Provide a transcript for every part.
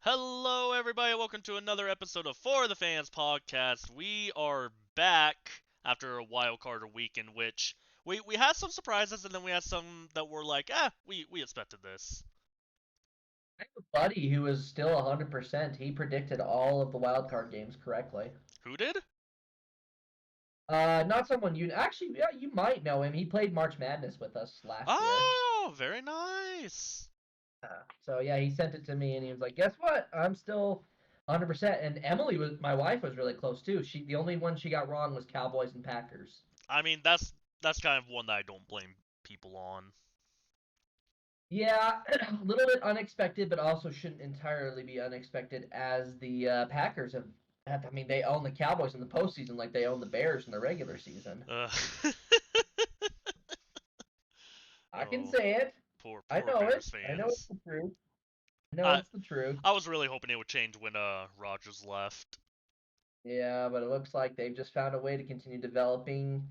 Hello, everybody. Welcome to another episode of For the Fans podcast. We are back after a wild card week in which we had some surprises and then we had some that were like, we expected this. I have a buddy who is still 100%. He predicted all of the wild card games correctly. Who did? Not someone you actually, yeah, you might know him. He played March Madness with us last year. Oh, very nice. So yeah, he sent it to me and he was like, "Guess what? I'm still 100%." And Emily was my wife was really close too. The only one she got wrong was Cowboys and Packers. I mean, that's kind of one that I don't blame people on. Yeah, a little bit unexpected, but also shouldn't entirely be unexpected as the Packers have. I mean, they own the Cowboys in the postseason like they own the Bears in the regular season. Uh, I can oh, say it. I poor know it. Bears I know it's fans. the truth. I know I it's the truth. I was really hoping it would change when Rogers left. Yeah, but it looks like they've just found a way to continue developing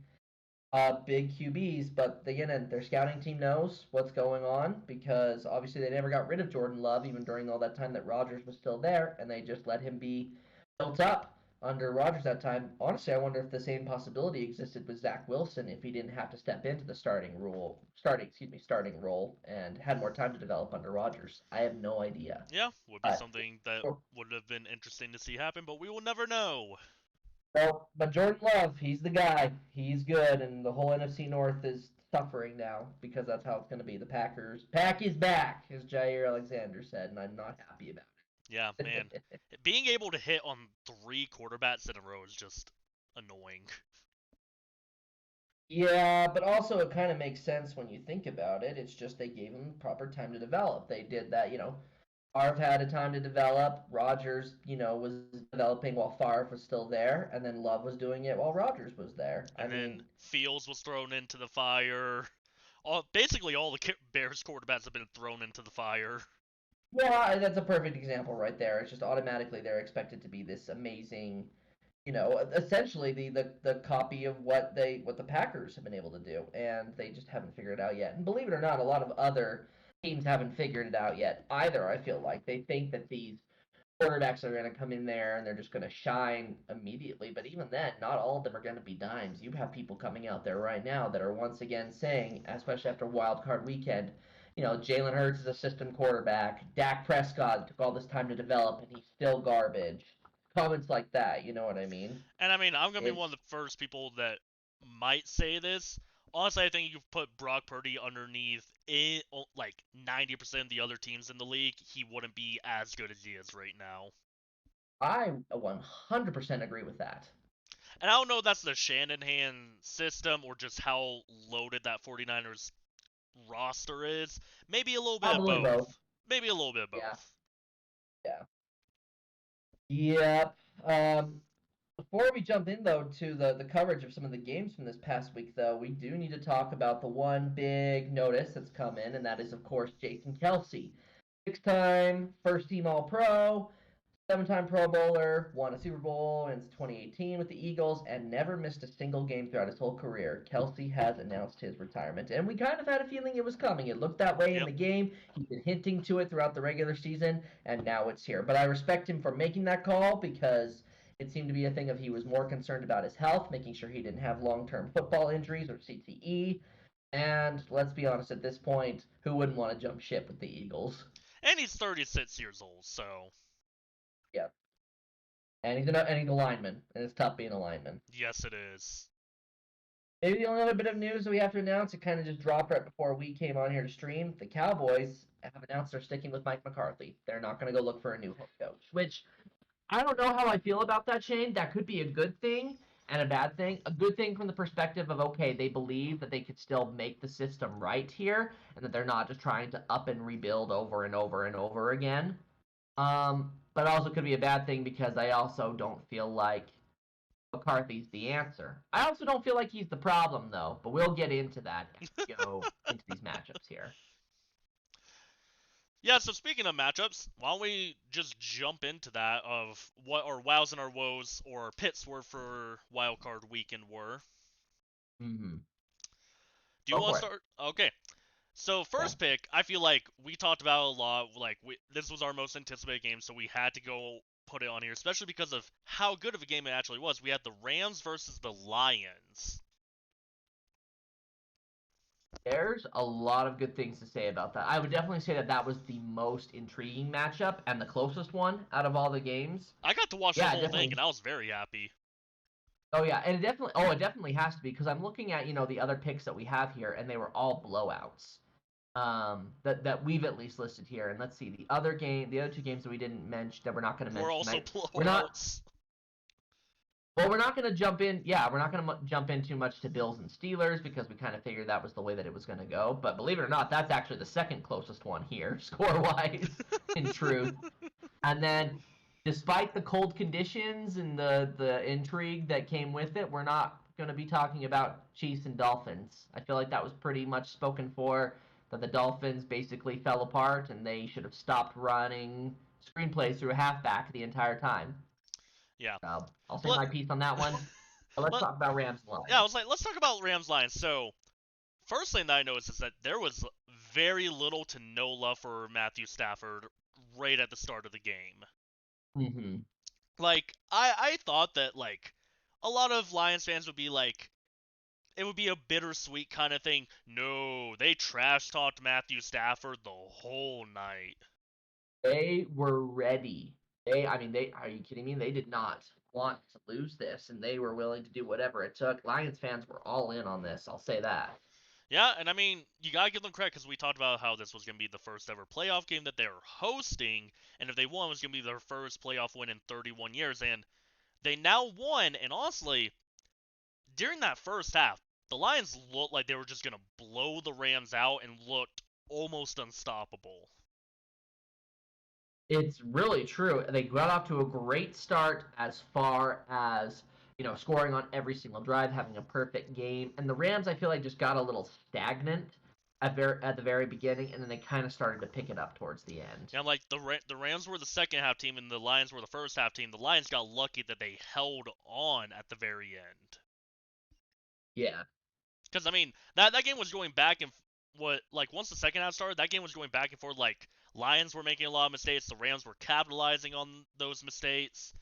big QBs. But again, their scouting team knows what's going on because obviously they never got rid of Jordan Love even during all that time that Rodgers was still there, and they just let him be built up under Rodgers that time. Honestly, I wonder if the same possibility existed with Zach Wilson if he didn't have to step into the starting role and had more time to develop under Rodgers. I have no idea. Yeah, would be But something that would have been interesting to see happen, but we will never know. well, but Jordan Love, he's the guy. He's good, and the whole NFC North is suffering now because that's how it's going to be. The Packers, Pack is back, as Jair Alexander said, and I'm not happy about Yeah, man. it. Being able to hit on three quarterbacks in a row is just annoying. Yeah, but also it kind of makes sense when you think about it. It's just they gave him proper time to develop. They did that, Favre had a time to develop. Rodgers, was developing while Favre was still there, and then Love was doing it while Rodgers was there. I And then mean, Fields was thrown into the fire. Basically, all the Bears quarterbacks have been thrown into the fire. yeah, that's a perfect example right there. It's just automatically they're expected to be this amazing, essentially the copy of what the Packers have been able to do, and they just haven't figured it out yet. And believe it or not, a lot of other teams haven't figured it out yet either. I feel like they think that these quarterbacks are going to come in there and they're just going to shine immediately. But even then, not all of them are going to be dimes. You have people coming out there right now that are once again saying, especially after Wild Card Weekend, Jalen Hurts is a system quarterback. Dak Prescott took all this time to develop and he's still garbage. Comments like that, you know what I mean? And I mean, I'm going to be one It's of the first people that might say this. Honestly, I think you've put Brock Purdy underneath like 90% of the other teams in the league, he wouldn't be as good as he is right now. I 100% agree with that. And I don't know if that's the Shanahan system or just how loaded that 49ers roster is. Maybe a little bit of Probably both. both. Maybe a little bit of Yeah, both. yeah. Yep. Before we jump in though to the coverage of some of the games from this past week, though, we do need to talk about the one big notice that's come in, and that is of course Jason Kelsey, six-time first-team All-Pro, seven-time Pro Bowler, won a Super Bowl in 2018 with the Eagles, and never missed a single game throughout his whole career. Kelsey has announced his retirement, and we kind of had a feeling it was coming. It looked that way in Yep. the game. He's been hinting to it throughout the regular season, and now it's here. But I respect him for making that call because it seemed to be a thing of he was more concerned about his health, making sure he didn't have long-term football injuries or CTE. And let's be honest, at this point, who wouldn't want to jump ship with the Eagles? And he's 36 years old, so Yeah, and he's a lineman, and it's tough being a lineman. yes, it is. Maybe the only other bit of news that we have to announce, it kind of just dropped right before we came on here to stream. The Cowboys have announced they're sticking with Mike McCarthy. They're not going to go look for a new head coach, which I don't know how I feel about that, Shane. That could be a good thing and a bad thing. A good thing from the perspective of, okay, they believe that they could still make the system right here and that they're not just trying to up and rebuild over and over and over again. But also could be a bad thing because I also don't feel like McCarthy's the answer. I also don't feel like he's the problem, though, but we'll get into that as we go into these matchups here. Yeah, so speaking of matchups, why don't we just jump into that of what our wows and our woes or pits were for wildcard weekend were. Mm-hmm. Do you Go want to for it. start? Okay. So Yeah. first pick, I feel like we talked about a lot. Like this was our most anticipated game, so we had to go put it on here, especially because of how good of a game it actually was. We had the Rams versus the Lions. There's a lot of good things to say about that. I would definitely say that that was the most intriguing matchup and the closest one out of all the games. I got to watch the Yeah, whole thing, definitely. and I was very happy. Oh yeah, and it definitely. Oh, it definitely has to be because I'm looking at the other picks that we have here, and they were all blowouts. That we've at least listed here, and let's see the other two games that we didn't mention that we're not going to We're mention also tonight. We're not. blowouts. Well, we're not going to jump in. Yeah, we're not going to jump in too much to Bills and Steelers because we kind of figured that was the way that it was going to go. But believe it or not, that's actually the second closest one here, score wise, in truth. And then, despite the cold conditions and the intrigue that came with it, we're not going to be talking about Chiefs and Dolphins. I feel like that was pretty much spoken for. That the Dolphins basically fell apart and they should have stopped running screenplays through a halfback the entire time. Yeah. I'll say Let, my piece on that one. But let's let, talk about Rams and yeah, I Lions. was like, let's talk about Rams Lions. So first thing that I noticed is that there was very little to no love for Matthew Stafford right at the start of the game. Mm-hmm. Like I thought that like a lot of Lions fans would be like it would be a bittersweet kind of thing. No, they trash talked Matthew Stafford the whole night. They were ready. I mean, are you kidding me? They did not want to lose this, and they were willing to do whatever it took. Lions fans were all in on this. I'll say that. Yeah, and I mean, you gotta give them credit because we talked about how this was gonna be the first ever playoff game that they were hosting, and if they won, it was gonna be their first playoff win in 31 years, and they now won. And honestly, during that first half, the Lions looked like they were just gonna blow the Rams out and looked almost unstoppable. It's really true. They got off to a great start as far as scoring on every single drive, having a perfect game. And the Rams, I feel like, just got a little stagnant at the very beginning, and then they kind of started to pick it up towards the end. And like the Rams were the second half team and the Lions were the first half team. The Lions got lucky that they held on at the very end. Yeah. Because I mean that game was going back and what like once the second half started, that game was going back and forth. Like Lions were making a lot of mistakes, the Rams were capitalizing on those mistakes.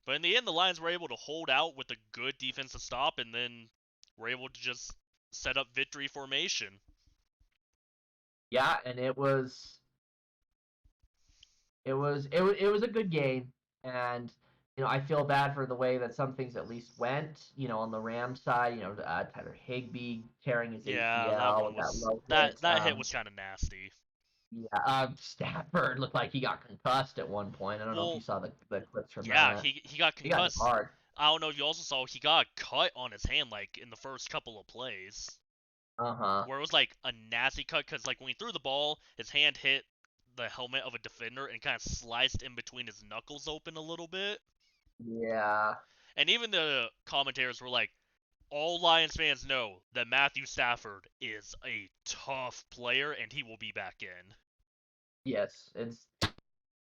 But in the end, the Lions were able to hold out with a good defensive stop, and then were able to just set up victory formation. Yeah, and it was a good game, and I feel bad for the way that some things at least went. On the Rams side, Tyler Higbee tearing his Yeah, that ACL one with that was low that hit. that hit was kind of nasty. Yeah, Stafford looked like he got concussed at one point. I don't know if you Well, saw the clips from yeah, that. he got He got hit concussed. hard. I don't know if you also saw he got a cut on his hand like in the first couple of plays, Uh huh. where it was like a nasty cut because like when he threw the ball, his hand hit the helmet of a defender and kind of sliced in between his knuckles open a little bit. Yeah. And even the commentators were like, all Lions fans know that Matthew Stafford is a tough player and he will be back in. Yes, it's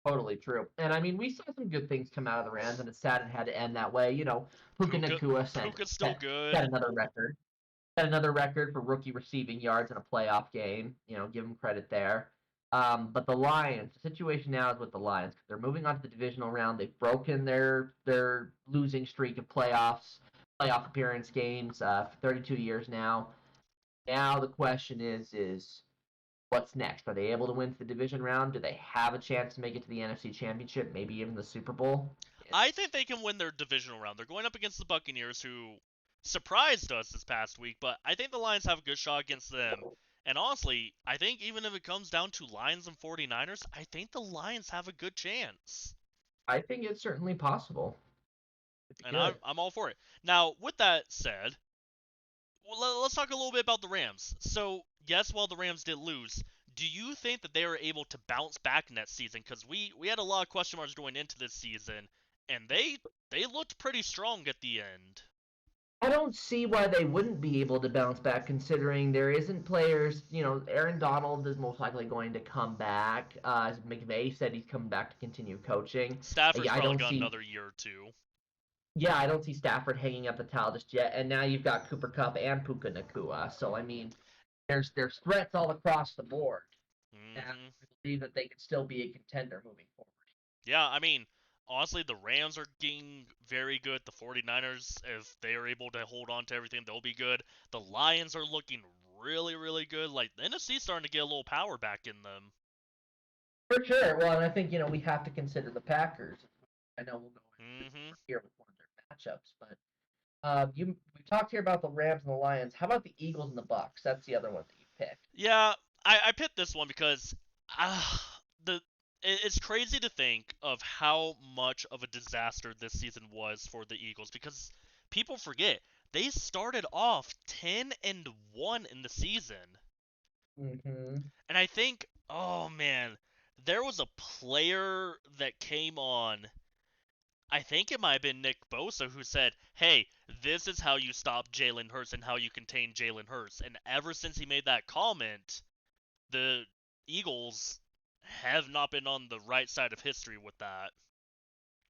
totally true. And I mean, we saw some good things come out of the Rams, and it's sad it had to end that way. Puka Puka Nakua Puka's still set good. another record. Set another record for rookie receiving yards in a playoff game. Give him credit there. But the Lions, the situation now is with the Lions. They're moving on to the divisional round. They've broken their losing streak of playoff appearance games for 32 years now. Now the question is what's next? Are they able to win the division round? Do they have a chance to make it to the NFC Championship? Maybe even the Super Bowl? I It's think they can win their divisional round. They're going up against the Buccaneers, who surprised us this past week, but I think the Lions have a good shot against them. And honestly, I think even if it comes down to Lions and 49ers, I think the Lions have a good chance. I think it's certainly possible. It'd be And good. I'm all for it. Now, with that said, well, let's talk a little bit about the Rams. So, yes, while the Rams did lose, do you think that they were able to bounce back next season? Because we had a lot of question marks going into this season, and they looked pretty strong at the end. I don't see why they wouldn't be able to bounce back considering there isn't players. Aaron Donald is most likely going to come back. As McVay said, he's coming back to continue coaching. Stafford's Yeah, I probably don't got see. another year or two. Yeah, I don't see Stafford hanging up the towel just yet. And now you've got Cooper Cup and Puka Nakua. So I mean, there's threats all across the board, and Hmm. I believe that they could still be a contender moving forward. Yeah, I mean, honestly, the Rams are getting very good. The 49ers, if they are able to hold on to everything, they'll be good. The Lions are looking really, really good. Like, the NFC's starting to get a little power back in them. For sure. Well, and I think we have to consider the Packers. I know we'll go into Hmm. here with one of their matchups, but we talked here about the Rams and the Lions. How about the Eagles and the Bucks? That's the other one that you picked. Yeah, I picked this one because uh, the it's crazy to think of how much of a disaster this season was for the Eagles because people forget they started off 10-1 in the season. Mm-hmm. And I think, oh man, there was a player that came on. I think it might have been Nick Bosa who said, "Hey, this is how you stop Jalen Hurts and how you contain Jalen Hurts." And ever since he made that comment, the Eagles have not been on the right side of history with that.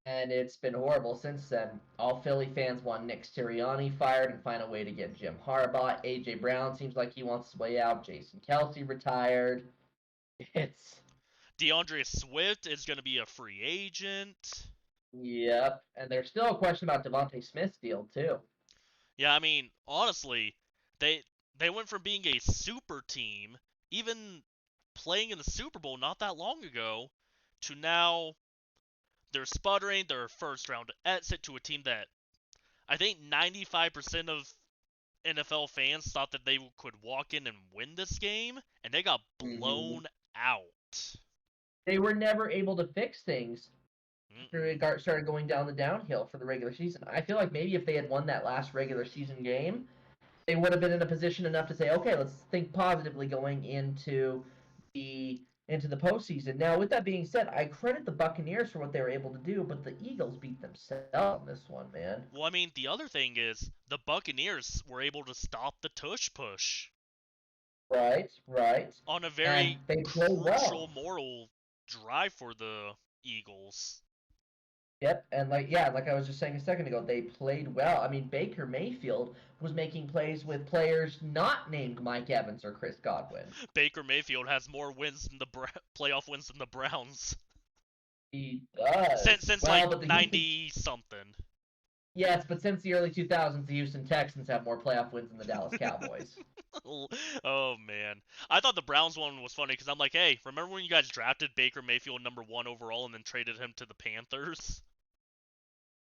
And it's been horrible since then. All Philly fans want Nick Sirianni fired and find a way to get Jim Harbaugh. AJ Brown seems like he wants his way out. Jason Kelsey retired. It's DeAndre Swift is going to be a free agent. Yep, and there's still a question about Devontae Smith's deal too. Yeah, I mean, honestly, they they went from being a super team, even playing in the Super Bowl not that long ago, to now they're sputtering. Their first round exit to a team that I think 95% of NFL fans thought that they could walk in and win this game, and they got Mm-hmm. blown out. They were never able to fix things after Mm-mm. started going down the downhill for the regular season. I feel like maybe if they had won that last regular season game, they would have been in a position enough to say, okay, let's think positively going into the postseason. Now, with that being said, I credit the Buccaneers for what they were able to do, but the Eagles beat themselves on this one, man. Well, I mean, the other thing is the Buccaneers were able to stop the tush push Right, right, on a and very they played crucial well. moral drive for the Eagles. Yep, and like I was just saying a second ago, they played well. I mean, Baker Mayfield was making plays with players not named Mike Evans or Chris Godwin. Baker Mayfield has more wins than the playoff wins than the Browns He since does like well, but the Houston 90 something. yes, but since the early 2000s, the Houston Texans have more playoff wins than the Dallas Cowboys. Oh man, I thought the Browns one was funny because I'm like, hey, remember when you guys drafted Baker Mayfield #1 overall and then traded him to the Panthers?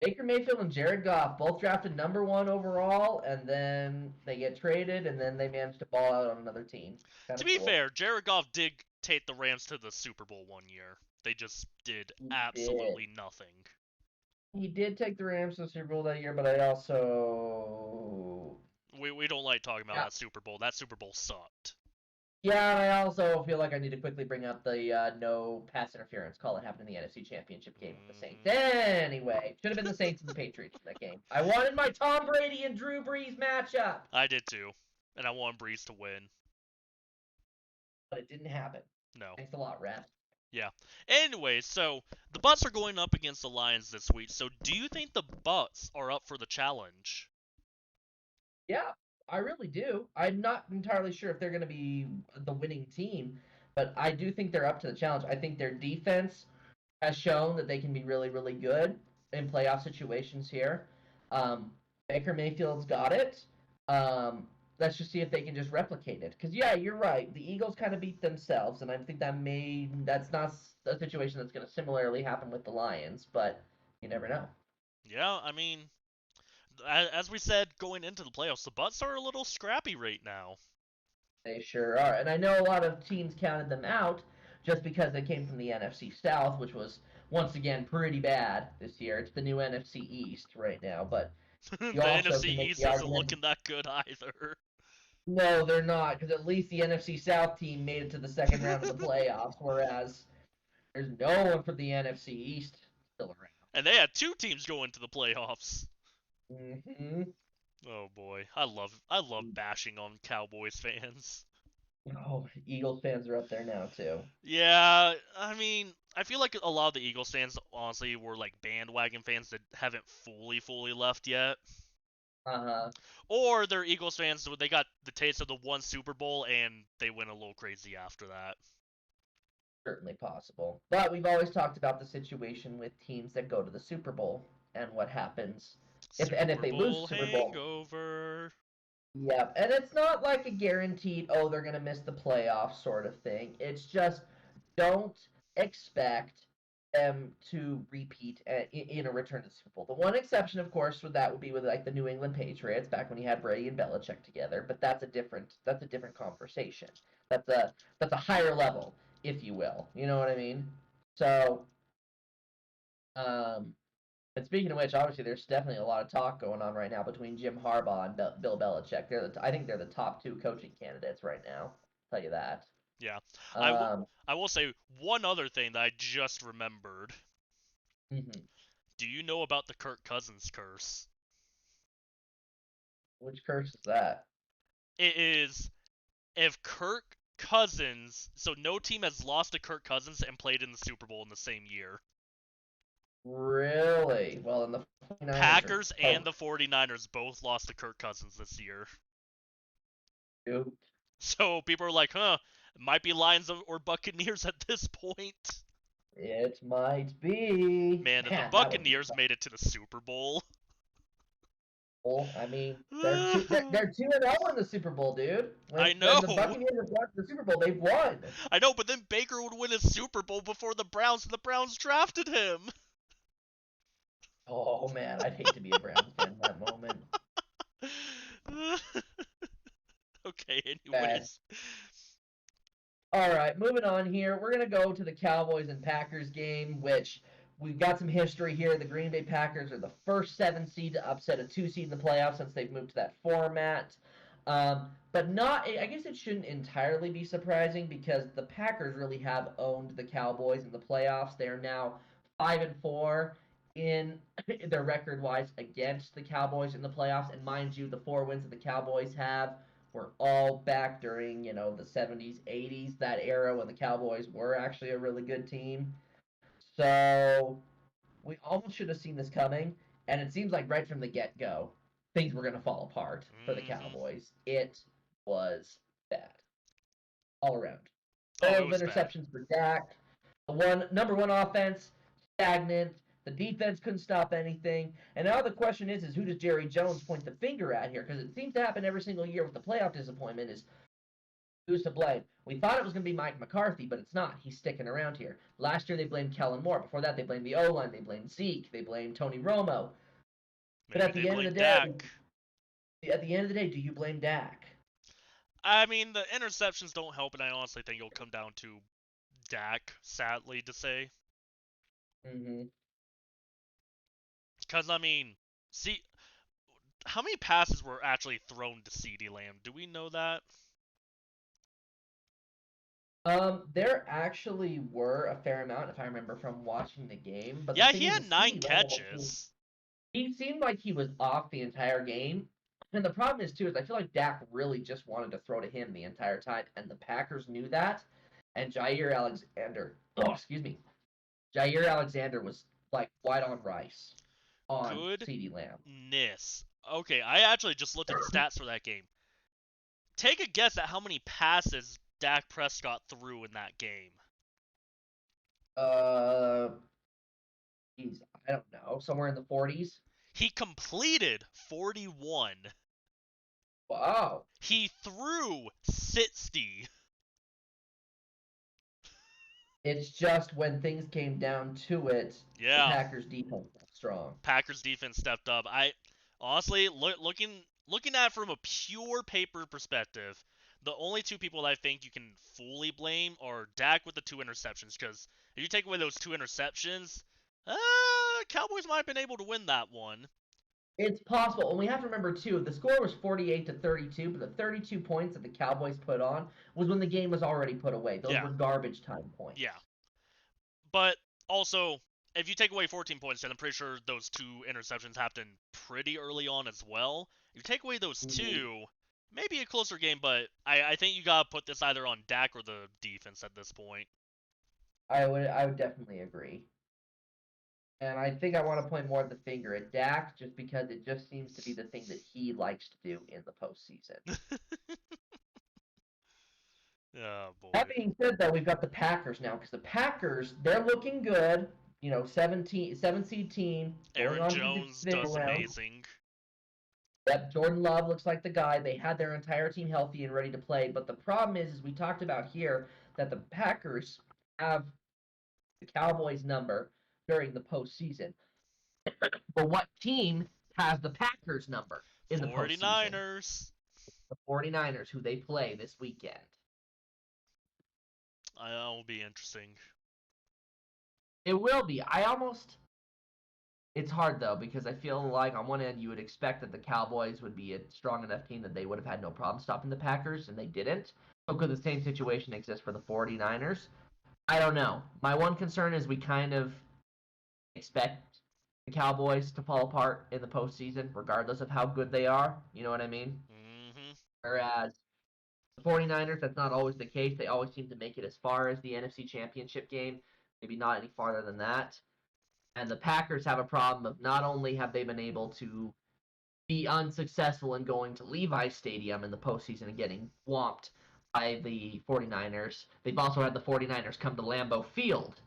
Baker Mayfield and Jared Goff both drafted number one overall, and then they get traded, and then they manage to ball out on another team. Kind To of be cool. fair, Jared Goff did take the Rams to the Super Bowl one year. They just did He did. absolutely nothing. He did take the Rams to the Super Bowl that year, but I also We don't like talking about yeah. that Super Bowl. That Super Bowl sucked. Yeah, and I also feel like I need to quickly bring up the no pass interference call that happened in the NFC Championship game with the Saints. Hmm. Anyway, should have been the Saints and the Patriots in that game. I wanted my Tom Brady and Drew Brees matchup, I did too, and I want Breeze to win. but it didn't happen. No. Thanks a lot, ref. Yeah. Anyway, so the Bucks are going up against the Lions this week. So do you think the Bucks are up for the challenge? Yeah, I really do. I'm not entirely sure if they're going to be the winning team, but I do think they're up to the challenge. I think their defense has shown that they can be really, really good in playoff situations here. Um, Baker Mayfield's got it. Let's just see if they can just replicate it. Because yeah, you're right. The Eagles kind of beat themselves, and I think that's not a situation that's going to similarly happen with the Lions, but you never know. Yeah, I mean, as we said going into the playoffs, the Bucks are a little scrappy right now. They sure are. And I know a lot of teams counted them out just because they came from the NFC South, which was once again pretty bad this year. It's the new NFC East right now, but you The also NFC can make East the isn't argument looking that good either. no, they're not, because at least the NFC South team made it to the second round of the playoffs, whereas there's no one from the NFC East still And they had two teams going to the playoffs. around. Hmm. Oh boy, I love bashing on Cowboys fans. Oh, Eagles fans are up there now too. Yeah, I mean, I feel like a lot of the Eagles fans honestly were like bandwagon fans that haven't fully left yet. Uh-huh. Or they're Eagles fans, so they got the taste of the one Super Bowl and they went a little crazy after that. Certainly possible. But we've always talked about the situation with teams that go to the Super Bowl and what happens if Super they lose Bowl the Super Bowl. hangover. Yep, and it's not like a guaranteed, oh, they're gonna miss the playoffs sort of thing. It's just don't expect them to repeat in a return to the Super Bowl. The one exception, of course, with that would be with like the New England Patriots back when you had Brady and Belichick together. But that's a different conversation. That's a higher level, if you will. You know what I mean? So, um, and speaking of which, obviously, there's definitely a lot of talk going on right now between Jim Harbaugh and Bill Belichick. I think they're the top two coaching candidates right now. I'll tell you that. Yeah. I will Um, I will say one other thing that I just remembered. mhm. Do you know about the Kirk Cousins curse? Which curse is that? It is if Kirk Cousins, so no team has lost to Kirk Cousins and played in the Super Bowl in the same year. Really? Well, then the 49ers are Packers and the toast. 49ers both lost to Kirk Cousins this year. Dude. So people are like, huh, it might be Lions or Buccaneers at this point. It might be. Man, if the Man, that would be Buccaneers made it to the Super Bowl. cool. I mean, they're 2-0 in the Super Bowl, dude. When I when the know. Buccaneers have won the Super Bowl, they've won. I know, but then Baker would win a Super Bowl before the Browns, and the Browns drafted him. Oh man, I'd hate to be a Browns fan in that moment. Okay, Okay. anyways. All right, moving on here. We're going to go to the Cowboys and Packers game, which we've got some history here. The Green Bay Packers are the first 7 seed to upset a 2 seed in the playoffs since they've moved to that format. But not, I guess it shouldn't entirely be surprising because the Packers really have owned the Cowboys in the playoffs. They are now 5-4 in their record wise against the Cowboys in the playoffs. And mind you, the 4 wins that the Cowboys have were all back during, the 70s, 80s, that era when the Cowboys were actually a really good team. So we almost should have seen this coming, and it seems like right from the get go, things were going to fall apart for the Mm-hmm. Cowboys. It was bad all around. Oh, it 12 was bad. interceptions for Dak. The number one offense stagnant. The defense couldn't stop anything. And now the question is who does Jerry Jones point the finger at here? Because it seems to happen every single year with the playoff disappointment. Is who's to blame? We thought it was going to be Mike McCarthy, but it's not. He's sticking around here. Last year they blamed Kellen Moore. Before that they blamed the O line. They blamed Zeke. They blamed Tony Romo. But Maybe they blame Dak. at the end of the day, do you blame Dak? I mean, the interceptions don't help, and I honestly think it'll come down to Dak, sadly to say. Mm-hmm. Because, I mean, see, how many passes were actually thrown to CeeDee Lamb? Do we know that? There actually were a fair amount, if I remember from watching the game. But the Yeah, thing he is, had with 9 CeeDee Lamb, catches. he seemed like he was off the entire game. And the problem is too is I feel like Dak really just wanted to throw to him the entire time, and the Packers knew that. And Jair Alexander, oh excuse me, Jair Alexander was like white on rice on CeeDee Lamb. Goodness. Okay, I actually just looked at the stats for that game. Take a guess at how many passes Dak Prescott threw in that game. Uh, geez, I don't know, somewhere in the 40s. He completed 41. Wow. He threw 60. It's just when things came down to it, the Yeah, Packers defense was strong. Packers defense stepped up. I honestly looking at it from a pure paper perspective, the only two people that I think you can fully blame are Dak with the 2 interceptions. Because if you take away those 2 interceptions, Cowboys might have been able to win that one. It's possible, and we have to remember too. The score was 48-32, but the 32 points that the Cowboys put on was when the game was already put away. Those Yeah, were garbage time yeah. points. But also, if you take away 14 points, then I'm pretty sure those 2 interceptions happened pretty early on as well. If you take away those Mhm. two, maybe a closer game, but I think you gotta put this either on Dak or the defense at this point. I would definitely agree. And I think I want to point more of the finger at Dak just because it just seems to be the thing that he likes to do in the postseason. Oh That boy. being said, though, we've got the Packers now because the Packers, they're looking good. 7 seed team going Aaron on to the Jones divisional does round. amazing. Yep, Jordan Love looks like the guy. They had their entire team healthy and ready to play. But the problem is, as we talked about here, that the Packers have the Cowboys number during the postseason. But what team has the Packers number in the postseason? 49ers. The 49ers, who they play this weekend. That'll be interesting. It will be. It's hard though because I feel like on one end you would expect that the Cowboys would be a strong enough team that they would have had no problem stopping the Packers, and they didn't. So could the same situation exist for the 49ers? I don't know. My one concern is we kind of expect the Cowboys to fall apart in the postseason, regardless of how good they are. You know what I mean? Hmm. Whereas the 49ers, that's not always the case. They always seem to make it as far as the NFC Championship game, maybe not any farther than that. And the Packers have a problem of not only have they been able to be unsuccessful in going to Levi Stadium in the postseason and getting whomped by the 49ers, they've also had the 49ers come to Lambeau Field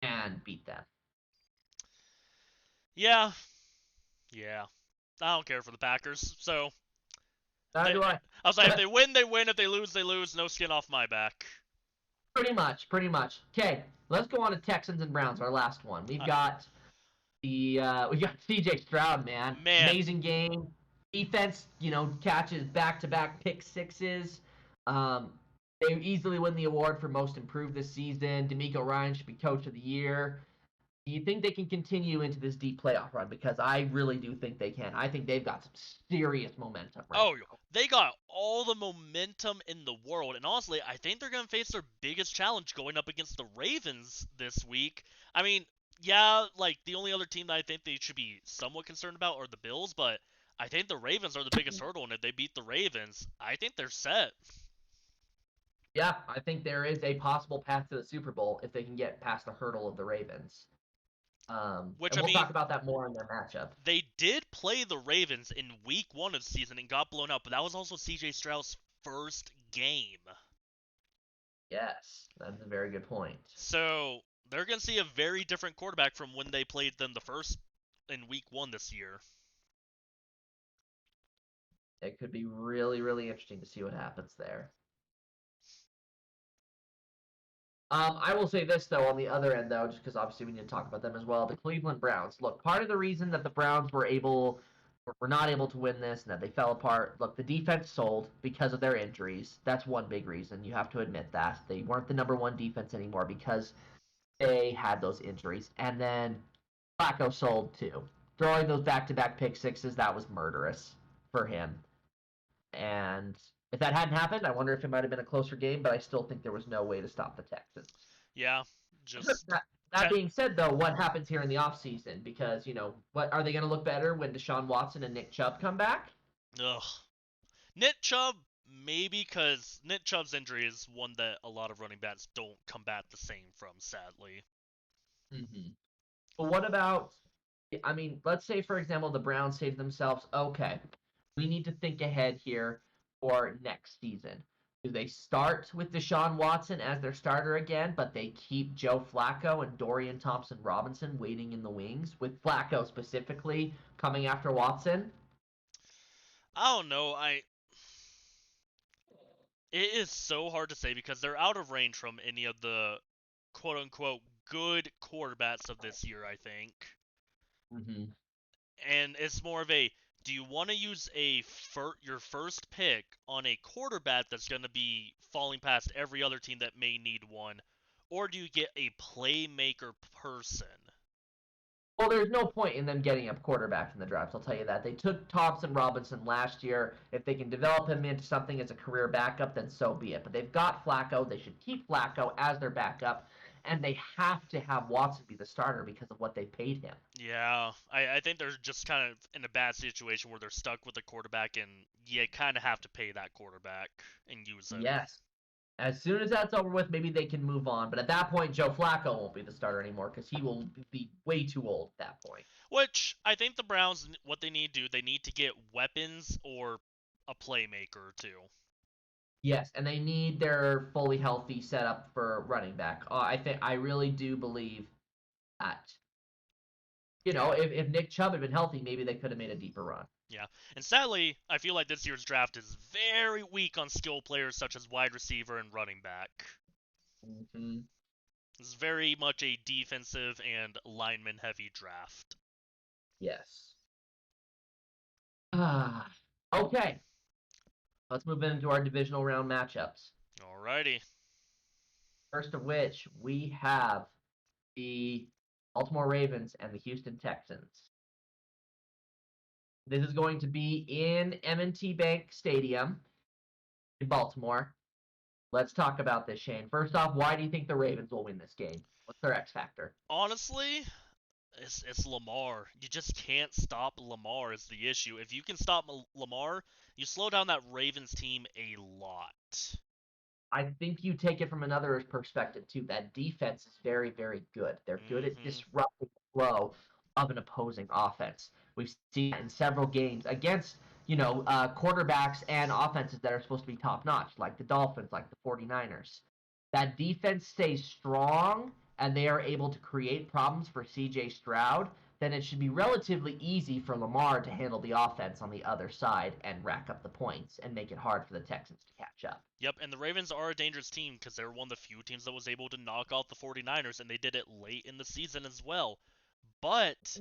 and beat them. Yeah, yeah. I don't care for the Packers. So Neither they, do I. I was like, if they win, they win. If they lose, they lose. No skin off my back. Pretty much, pretty much. Okay, let's go on to Texans and Browns, our last one. We've Uh, got we got CJ Stroud, man. man, Amazing game. Defense, catches back-to-back pick sixes. Um, they easily win the award for most improved this season. D'Amico Ryan should be coach of the year. Do you think they can continue into this deep playoff run? Because I really do think they can. I think they've got some serious momentum right oh, they got all the momentum in the world, and honestly, I think they're gonna face their biggest challenge going up against the Ravens this week. I mean, yeah, like the only other team that I think they should be somewhat concerned about are the Bills, but I think the Ravens are the biggest hurdle, and if they beat the Ravens, I think they're set. Yeah, I think there is a possible path to the Super Bowl if they can get past the hurdle of the Ravens. Which And I we'll mean, talk about that more in their matchup. they did play the Ravens in Week 1 of the season and got blown out, but that was also C.J. Stroud's first game. Yes, that's a very good point. So they're going to see a very different quarterback from when they played them the first in Week 1 this year. It could be really, really interesting to see what happens there. I will say this though, on the other end though, just because obviously we need to talk about them as well. The Cleveland Browns. Look, part of the reason that the Browns were not able to win this and that they fell apart. Look, the defense sold because of their injuries. That's one big reason. You have to admit that they weren't the number one defense anymore because they had those injuries. And then Flacco sold too. Throwing those back-to-back pick sixes, that was murderous for him. And if that hadn't happened, I wonder if it might have been a closer game, but I still think there was no way to stop the Texans. Yeah, just That te- being said, though, what happens here in the offseason? Because, what are they going to look better when Deshaun Watson and Nick Chubb come back? ugh. Nick Chubb maybe because Nick Chubb's injury is one that a lot of running backs don't come back the same from, sadly. Mm-hmm. But what about, I mean, let's say, for example, the Browns say to themselves, okay, we need to think ahead here for next season. Do they start with Deshaun Watson as their starter again, but they keep Joe Flacco and Dorian Thompson Robinson waiting in the wings, with Flacco specifically coming after Watson? I don't know. It is so hard to say because they're out of range from any of the quote unquote good quarterbacks of this year, I think. Mm-hmm. And it's more of a do you want to use your first pick on a quarterback that's going to be falling past every other team that may need one, or do you get a playmaker person? Well, there's no point in them getting a quarterback in the draft. I'll tell you that. They took Thompson Robinson last year. If they can develop him into something as a career backup, then so be it. But they've got Flacco. They should keep Flacco as their backup, and they have to have Watson be the starter because of what they paid him. Yeah, I think they're just kind of in a bad situation where they're stuck with a quarterback, and you kind of have to pay that quarterback and use him. Yes. As soon as that's over with, maybe they can move on. But at that point, Joe Flacco won't be the starter anymore because he will be way too old at that point. Which I think the Browns, what they need to do, they need to get weapons or a playmaker or two. Yes, and they need their fully healthy setup for running back. I really do believe that. Yeah. If Nick Chubb had been healthy, maybe they could have made a deeper run. Yeah. And sadly, I feel like this year's draft is very weak on skill players such as wide receiver and running back. Mm-hmm. It's very much a defensive and lineman heavy draft. Yes. Ah, okay. Let's move into our divisional round matchups. Alrighty. First of which we have the Baltimore Ravens and the Houston Texans. This is going to be in M&T Bank Stadium in Baltimore. Let's talk about this, Shane. First off, why do you think the Ravens will win this game? What's their X factor? Honestly, it's Lamar. You just can't stop Lamar is the issue. If you can stop Lamar, you slow down that Ravens team a lot. I think you take it from another perspective too. That defense is very, very good. They're good at Mm-hmm. disrupting the flow of an opposing offense. We've seen that in several games against quarterbacks and offenses that are supposed to be top notch, like the Dolphins, like the 49ers. That defense stays strong and they are able to create problems for CJ Stroud, then it should be relatively easy for Lamar to handle the offense on the other side and rack up the points and make it hard for the Texans to catch up. Yep, and the Ravens are a dangerous team because they're one of the few teams that was able to knock out the 49ers, and they did it late in the season as well. But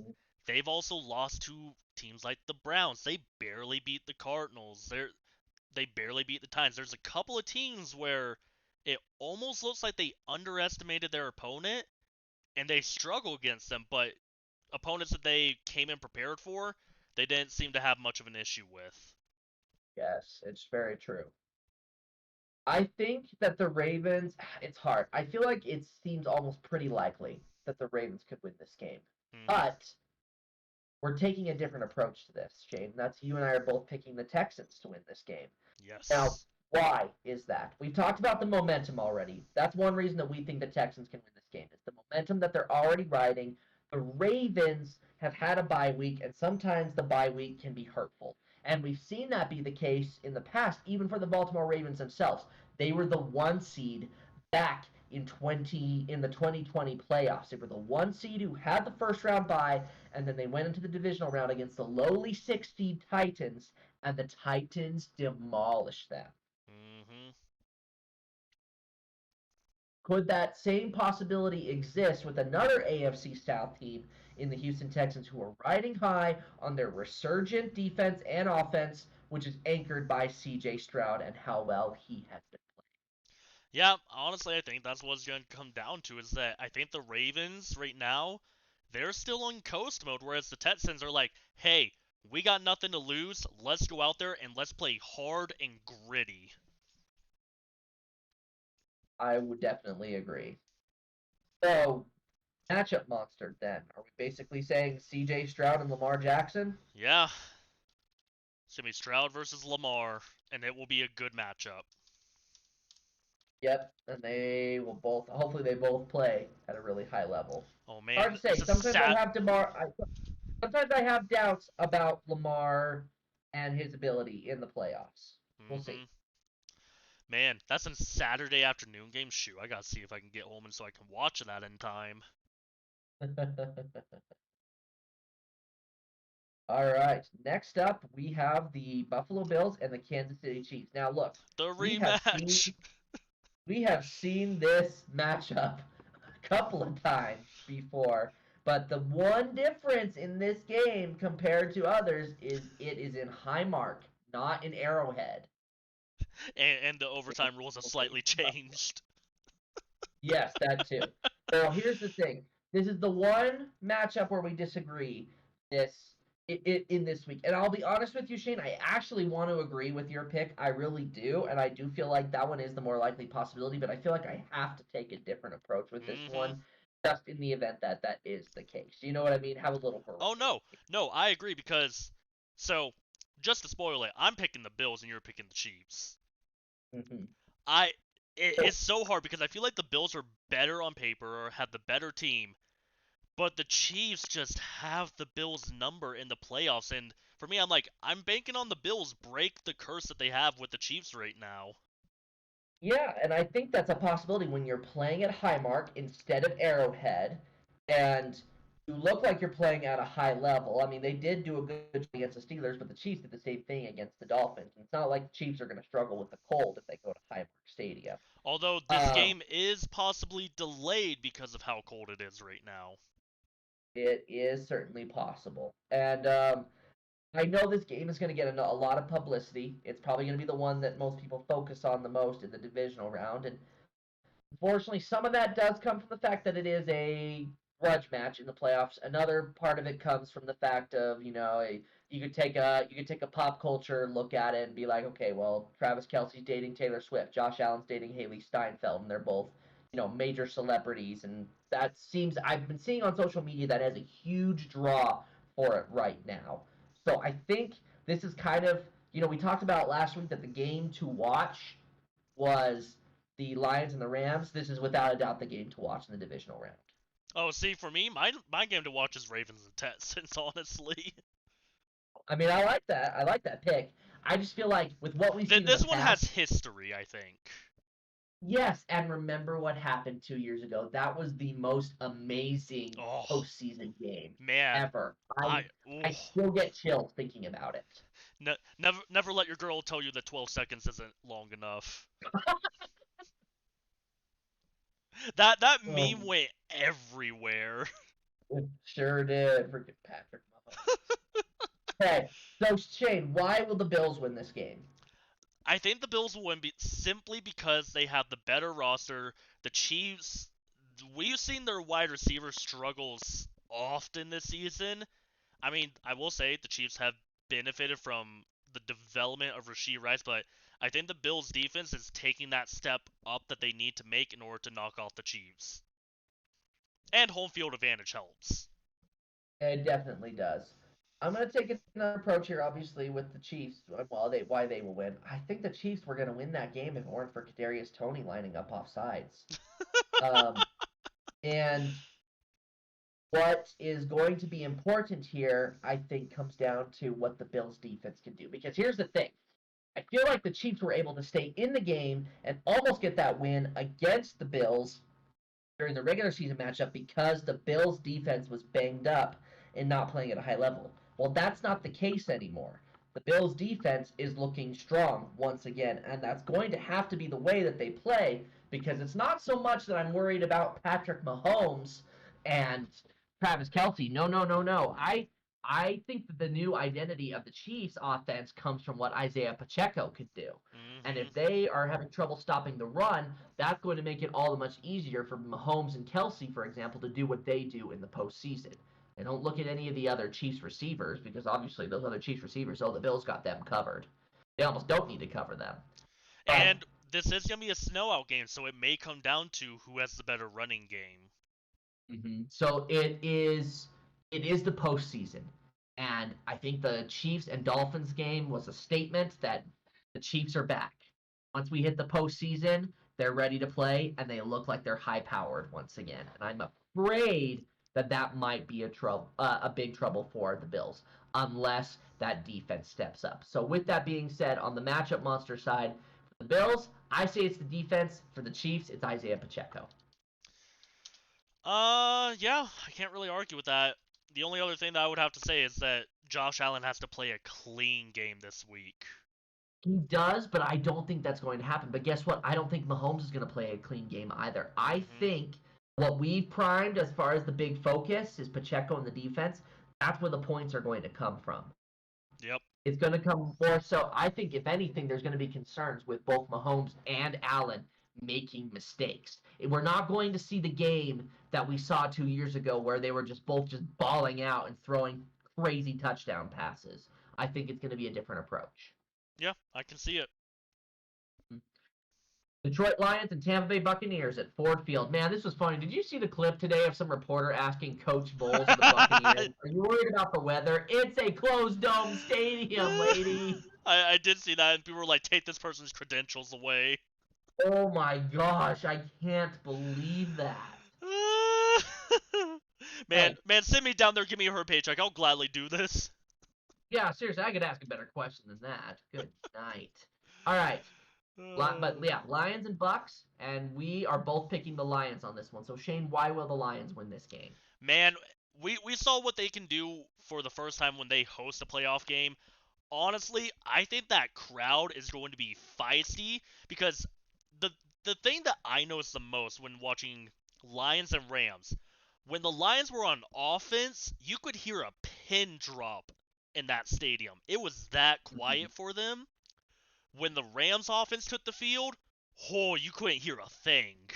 they've also lost to teams like the Browns. They barely beat the Cardinals. They barely beat the Titans. There's a couple of teams where it almost looks like they underestimated their opponent and they struggle against them, but opponents that they came in prepared for, they didn't seem to have much of an issue with. Yes, it's very true. I think that the Ravens, it's hard. I feel like it seems almost pretty likely that the Ravens could win this game. Mm-hmm. But we're taking a different approach to this, Shane. That's you and I are both picking the Texans to win this game. Now, Yes. why is that? We've talked about the momentum already. That's one reason that we think the Texans can win this game. It's the momentum that they're already riding. The Ravens have had a bye week, and sometimes the bye week can be hurtful. And we've seen that be the case in the past, even for the Baltimore Ravens themselves. They were the one seed back in the 2020 playoffs. They were the one seed who had the first round bye, and then they went into the divisional round against the lowly 6 seed Titans, and the Titans demolished them. Mm-hmm. Could that same possibility exist with another AFC South team in the Houston Texans who are riding high on their resurgent defense and offense, which is anchored by CJ Stroud and how well he has been Yeah, honestly, I think that's what it's going to come down to is that I think the Ravens right now, they're still in coast mode, whereas the Texans are like, hey, we got nothing to lose. Let's go out there and let's play hard and gritty. playing? I would definitely agree. So, matchup monster then. Are we basically saying CJ Stroud and Lamar Jackson? Yeah, it's going to be Stroud versus Lamar, and it will be a good matchup. Yep, and they will both. Hopefully, they both play at a really high level. Oh Hard man, to it's say. a Sometimes I sad. have sometimes I have doubts about Lamar and his ability in the playoffs. We'll see. Mm-hmm. Man, that's a Saturday afternoon game. Shoot, I gotta see if I can get home and so I can watch that in time. All right. Next up, we have the Buffalo Bills and the Kansas City Chiefs. Now, look, The we have seen rematch. we have seen this matchup a couple of times before, but the one difference in this game compared to others is it is in Highmark, not in Arrowhead. And the overtime rules have slightly changed. Yes, that too. Now, here's the thing. This is the one matchup where we disagree in this week. And I'll be honest with you, Shane, I actually want to agree with your pick. I really do, and I do feel like that one is the more likely possibility, but I feel like I have to take a different approach with this Mm-hmm. one just in the event that that is the case. You know what I mean? Have a little Oh no, variety. no, I agree because so just to spoil it, I'm picking the Bills and you're picking the Chiefs. Mhm. I it's so hard because I feel like the Bills are better on paper or have the better team, but the Chiefs just have the Bills' number in the playoffs. And for me, I'm banking on the Bills break the curse that they have with the Chiefs right now. Yeah, and I think that's a possibility when you're playing at Highmark instead of Arrowhead, and you look like you're playing at a high level. I mean, they did do a good job against the Steelers, but the Chiefs did the same thing against the Dolphins. And it's not like the Chiefs are going to struggle with the cold if they go to Highmark Stadium. Although this Um, game is possibly delayed because of how cold it is right now. it is certainly possible, and I know this game is going to get a lot of publicity. It's probably going to be the one that most people focus on the most in the divisional round, and unfortunately, some of that does come from the fact that it is a grudge match in the playoffs. Another part of it comes from the fact of you could take a pop culture look at it and be like, okay, well, Travis Kelsey's dating Taylor Swift, Josh Allen's dating Haley Steinfeld, and they're both major celebrities, and that seems I've been seeing on social media that has a huge draw for it right now. So I think this is kind of we talked about last week that the game to watch was the Lions and the Rams. This is without a doubt the game to watch in the divisional round. Oh, see, for me, my game to watch is Ravens and Texans, honestly. I mean, I like that. I like that pick. I just feel like with what we've seen in the This one has past, history, I think. yes, and remember what happened 2 years ago. That was the most amazing Oh, postseason game man. ever. I I ooh. still get chills thinking about it. Never let your girl tell you that 12 seconds isn't long enough. That meme Um, went everywhere. it sure did. Freaking Patrick Mahomes. Okay, so Shane, why will the Bills win this game? I think the Bills will win simply because they have the better roster. The Chiefs, we've seen their wide receiver struggles often this season. I mean, I will say the Chiefs have benefited from the development of Rashee Rice, but I think the Bills' defense is taking that step up that they need to make in order to knock off the Chiefs. And home field advantage helps. It definitely does. I'm going to take another approach here, obviously, with the Chiefs. Well, why they will win. I think the Chiefs were going to win that game if it weren't for Kadarius Toney lining up off sides. Um, and what is going to be important here, I think, comes down to what the Bills' defense can do. Because here's the thing: I feel like the Chiefs were able to stay in the game and almost get that win against the Bills during the regular season matchup because the Bills' defense was banged up and not playing at a high level. Well, that's not the case anymore. The Bills' defense is looking strong once again, and that's going to have to be the way that they play because it's not so much that I'm worried about Patrick Mahomes and Travis Kelsey. No, no, no, no. I think that the new identity of the Chiefs offense comes from what Isaiah Pacheco could do. And Hmm. if they are having trouble stopping the run, that's going to make it all the much easier for Mahomes and Kelsey, for example, to do what they do in the postseason. And don't look at any of the other Chiefs receivers because obviously those other Chiefs receivers, the Bills got them covered. They almost don't need to cover them. But And this is going to be a snow out game, so it may come down to who has the better running game. So it is the postseason, and I think the Chiefs and Dolphins game was a statement that the Chiefs are back. Once we hit the postseason, they're ready to play, and they look like they're high powered once again. And I'm afraid that that might be a big trouble for the Bills, unless that defense steps up. So with that being said, on the matchup monster side, for the Bills, I say it's the defense. For the Chiefs, it's Isaiah Pacheco. Yeah, I can't really argue with that. The only other thing that I would have to say is that Josh Allen has to play a clean game this week. He does, but I don't think that's going to happen. But guess what? I don't think Mahomes is going to play a clean game either. I Hmm. think what we've primed as far as the big focus is Pacheco and the defense. That's where the points are going to come from. Yep. It's going to come more so. I think, if anything, there's going to be concerns with both Mahomes and Allen making mistakes. We're not going to see the game that we saw 2 years ago where they were just balling out and throwing crazy touchdown passes. I think it's going to be a different approach. Yeah, I can see it. Detroit Lions and Tampa Bay Buccaneers at Ford Field. Man, this was funny. Did you see the clip today of some reporter asking Coach Bowles of the Buccaneers, "Are you worried about the weather? It's a closed dome stadium, lady." I did see that, and people were like, take this person's credentials away. Oh my gosh, I can't believe that. Man, Hey, man, send me down there, give me her paycheck. I'll gladly do this. yeah, seriously, I could ask a better question than that. Good night. All right. But Uh, yeah, Lions and Bucks, and we are both picking the Lions on this one. So Shane, why will the Lions win this game? Man, we saw what they can do for the first time when they host a playoff game. Honestly, I think that crowd is going to be feisty because the the thing that I noticed the most when watching Lions and Rams, when the Lions were on offense, you could hear a pin drop in that stadium. It was that Mhm. quiet for them. When the Rams offense took the field, oh, you couldn't hear a thing.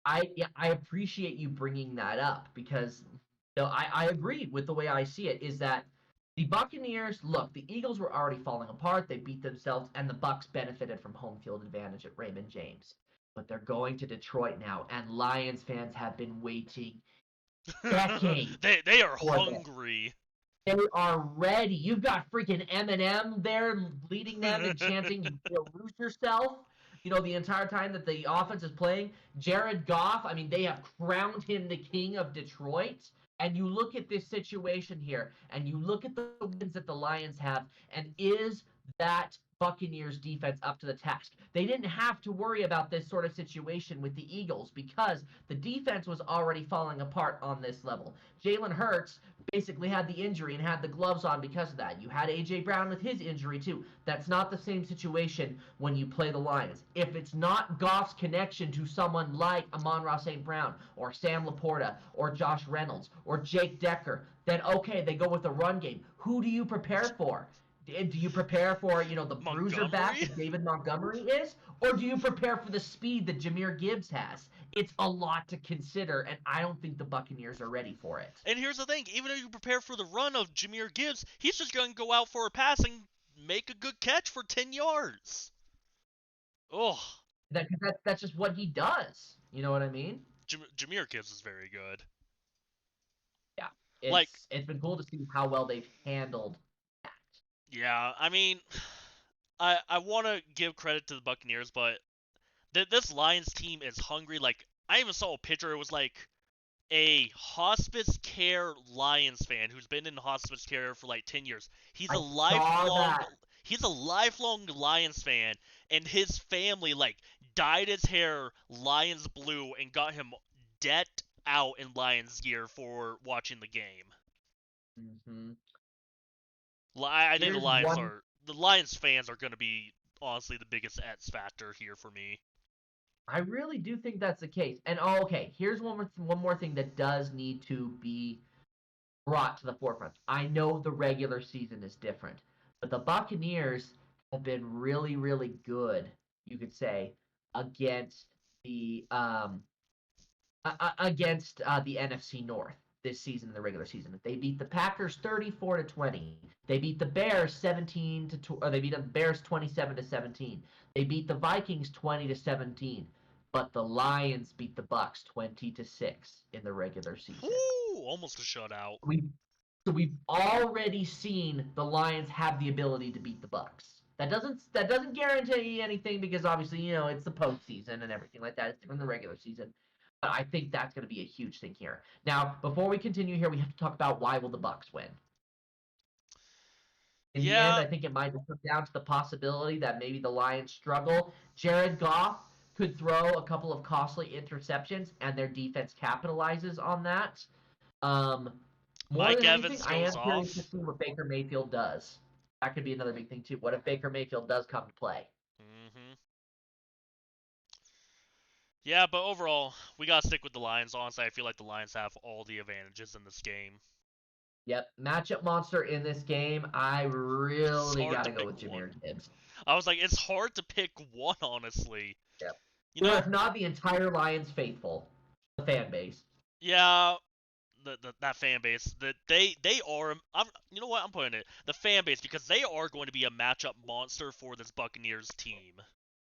I appreciate you bringing that up because I agree with the way I see it is that the Buccaneers, look, the Eagles were already falling apart. They beat themselves, and the Bucks benefited from home field advantage at Raymond James. But they're going to Detroit now, and Lions fans have been waiting decades they are for this. hungry. They are ready. You've got freaking Eminem there leading them and chanting, lose yourself. The entire time that the offense is playing. Jared Goff, I mean, they have crowned him the king of Detroit. And you look at this situation here, and you look at the wins that the Lions have, and is that Buccaneers defense up to the task? They didn't have to worry about this sort of situation with the Eagles because the defense was already falling apart on this level. Jalen Hurts basically had the injury and had the gloves on because of that. You had AJ Brown with his injury too. That's not the same situation when you play the Lions. If it's not Goff's connection to someone like Amon-Ra St. Brown or Sam Laporta or Josh Reynolds or Jake Decker, then okay, they go with the run game. Who do you prepare for? Do you prepare for the bruiser back Montgomery? that David Montgomery is, or do you prepare for the speed that Jameer Gibbs has? It's a lot to consider, and I don't think the Buccaneers are ready for it. And here's the thing, even if you prepare for the run of Jameer Gibbs, he's just going to go out for a pass and make a good catch for 10 yards. Oh, That's just what he does. You know what I mean? Jameer Gibbs is very good. Yeah. Like, It's been cool to see how well they've handled that. yeah, I mean, I want to give credit to the Buccaneers, but this Lions team is hungry. Like, I even saw a picture. It was like a hospice care Lions fan who's been in hospice care for like 10 years. He's a I saw lifelong that. he's a lifelong Lions fan, and his family like dyed his hair Lions blue and got him decked out in Lions gear for watching the game. Hmm. I think Here's one. the Lions fans are going to be honestly the biggest X factor here for me. I really do think that's the case. And okay, here's one more thing that does need to be brought to the forefront. I know the regular season is different, but the Buccaneers have been really, really good, you could say, against the NFC North this season in the regular season. They beat the Packers 34-20. They beat the Bears 17 to, or they beat the Bears 27-17. They beat the Vikings 20-17. But the Lions beat the Bucks 20-6 in the regular season. Whoo, almost a shutout. We so we've already seen the Lions have the ability to beat the Bucks. That doesn't guarantee anything because obviously it's the postseason and everything like that. It's different than the regular season, but I think that's going to be a huge thing here. Now, before we continue here, we have to talk about why will the Bucks win. In the end, Yeah, I think it might come down to the possibility that maybe the Lions struggle. Jared Goff could throw a couple of costly interceptions, and their defense capitalizes on that. Um, More Mike than anything, Evans I goes am curious to off. see what Baker Mayfield does. That could be another big thing too. What if Baker Mayfield does come to play? Hmm. Yeah, but overall, we gotta stick with the Lions. Honestly, I feel like the Lions have all the advantages in this game. Yep, matchup monster in this game. I It's really hard got to to go pick with one. Jameer Gibbs. I was like, it's hard to pick one, honestly. Yep. You Or know, if not, the entire Lions faithful, the fan base. yeah, that fan base that they are. You know what? I'm putting it the fan base because they are going to be a matchup monster for this Buccaneers team.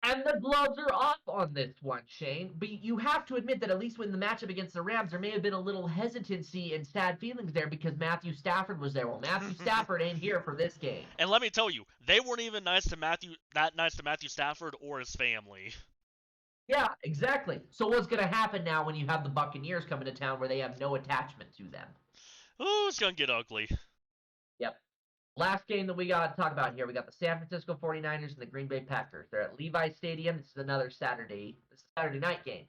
And the gloves are off on this one, Shane. But you have to admit that at least in the matchup against the Rams, there may have been a little hesitancy and sad feelings there because Matthew Stafford was there. Well, Matthew Stafford ain't here for this game. And let me tell you, they weren't even nice to Matthew Stafford or his family. Yeah, exactly. So what's going to happen now when you have the Buccaneers coming to town where they have no attachment to them? Ooh, it's gonna get ugly. Yep. Last game that we got to talk about here, we got the San Francisco 49ers and the Green Bay Packers. They're at Levi Stadium. This is another Saturday night game.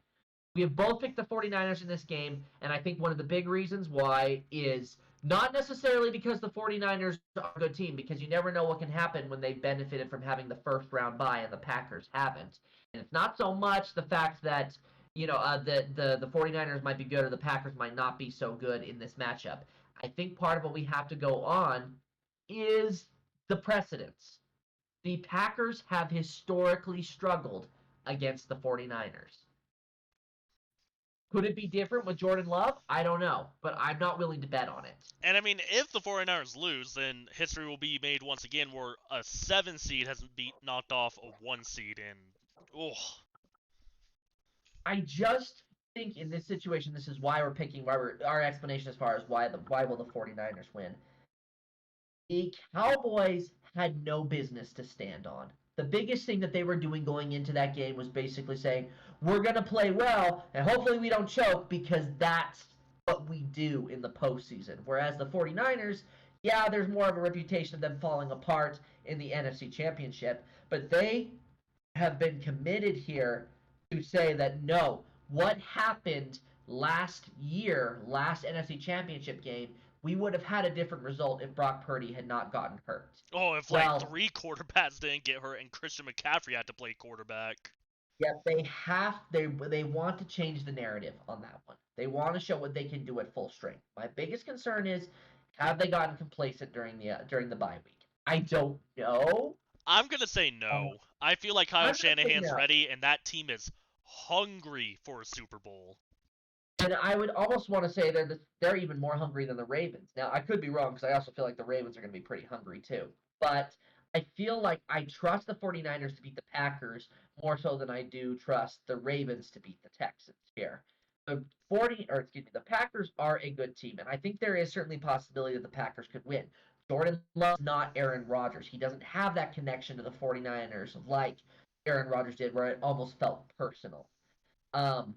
We have both picked the 49ers in this game, and I think one of the big reasons why is not necessarily because the 49ers are a good team, because you never know what can happen when they benefited from having the first round bye and the Packers haven't. And it's not so much the fact that the 49ers might be good or the Packers might not be so good in this matchup. I think part of what we have to go on is the precedents. The Packers have historically struggled against the 49ers. Could it be different with Jordan Love? I don't know, but I'm not willing to bet on it. And I mean, if the 49ers lose, then history will be made once again where a 7 seed has knocked off a 1 seed, and oh, I just think in this situation, this is why our explanation as far as why will the 49ers win. The Cowboys had no business to stand on. The biggest thing that they were doing going into that game was basically saying, we're going to play well, and hopefully we don't choke because that's what we do in the postseason. Whereas the 49ers, yeah, there's more of a reputation of them falling apart in the NFC Championship, but they have been committed here to say that no, what happened last NFC Championship game, we would have had a different result if Brock Purdy had not gotten hurt. oh, if like Well, 3 quarterbacks didn't get hurt and Christian McCaffrey had to play quarterback. yeah, they want to change the narrative on that one. They want to show what they can do at full strength. My biggest concern is have they gotten complacent during the bye week? I don't know. I'm gonna say Um, no. I feel like Kyle I'm gonna say Shanahan's no. ready, and that team is hungry for a Super Bowl. And I would almost want to say they're even more hungry than the Ravens. Now, I could be wrong because I also feel like the Ravens are going to be pretty hungry too. But I feel like I trust the 49ers to beat the Packers more so than I do trust the Ravens to beat the Texans here. The Packers are a good team, and I think there is certainly a possibility that the Packers could win. Jordan Love's not Aaron Rodgers. He doesn't have that connection to the 49ers like Aaron Rodgers did, where it almost felt personal. Um,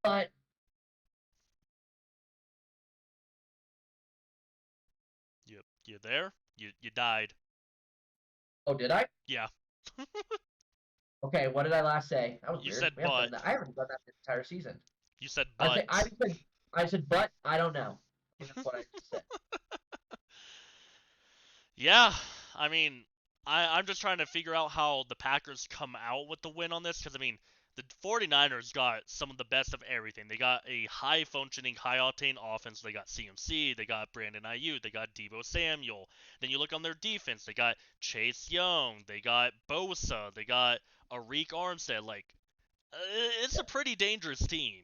but You there? You died. oh, did I? Yeah. Okay, what did I last say? That was You weird. said We haven't done but. that. I haven't done that this entire season. You said I but. say I said but I don't know. That's what I just said. Yeah, I mean, I'm just trying to figure out how the Packers come out with the win on this because, I mean, the 49ers got some of the best of everything. They got a high functioning, high octane offense. They got CMC, they got Brandon Ayuk, they got Deebo Samuel. Then you look on their defense, they got Chase Young, they got Bosa, they got Arik Armstead. Like, it's Yeah. a pretty dangerous team.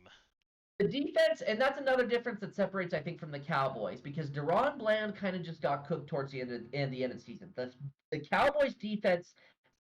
The defense, and that's another difference that separates, I think, from the Cowboys because Deron Bland kind of just got cooked towards the end of the season. The Cowboys defense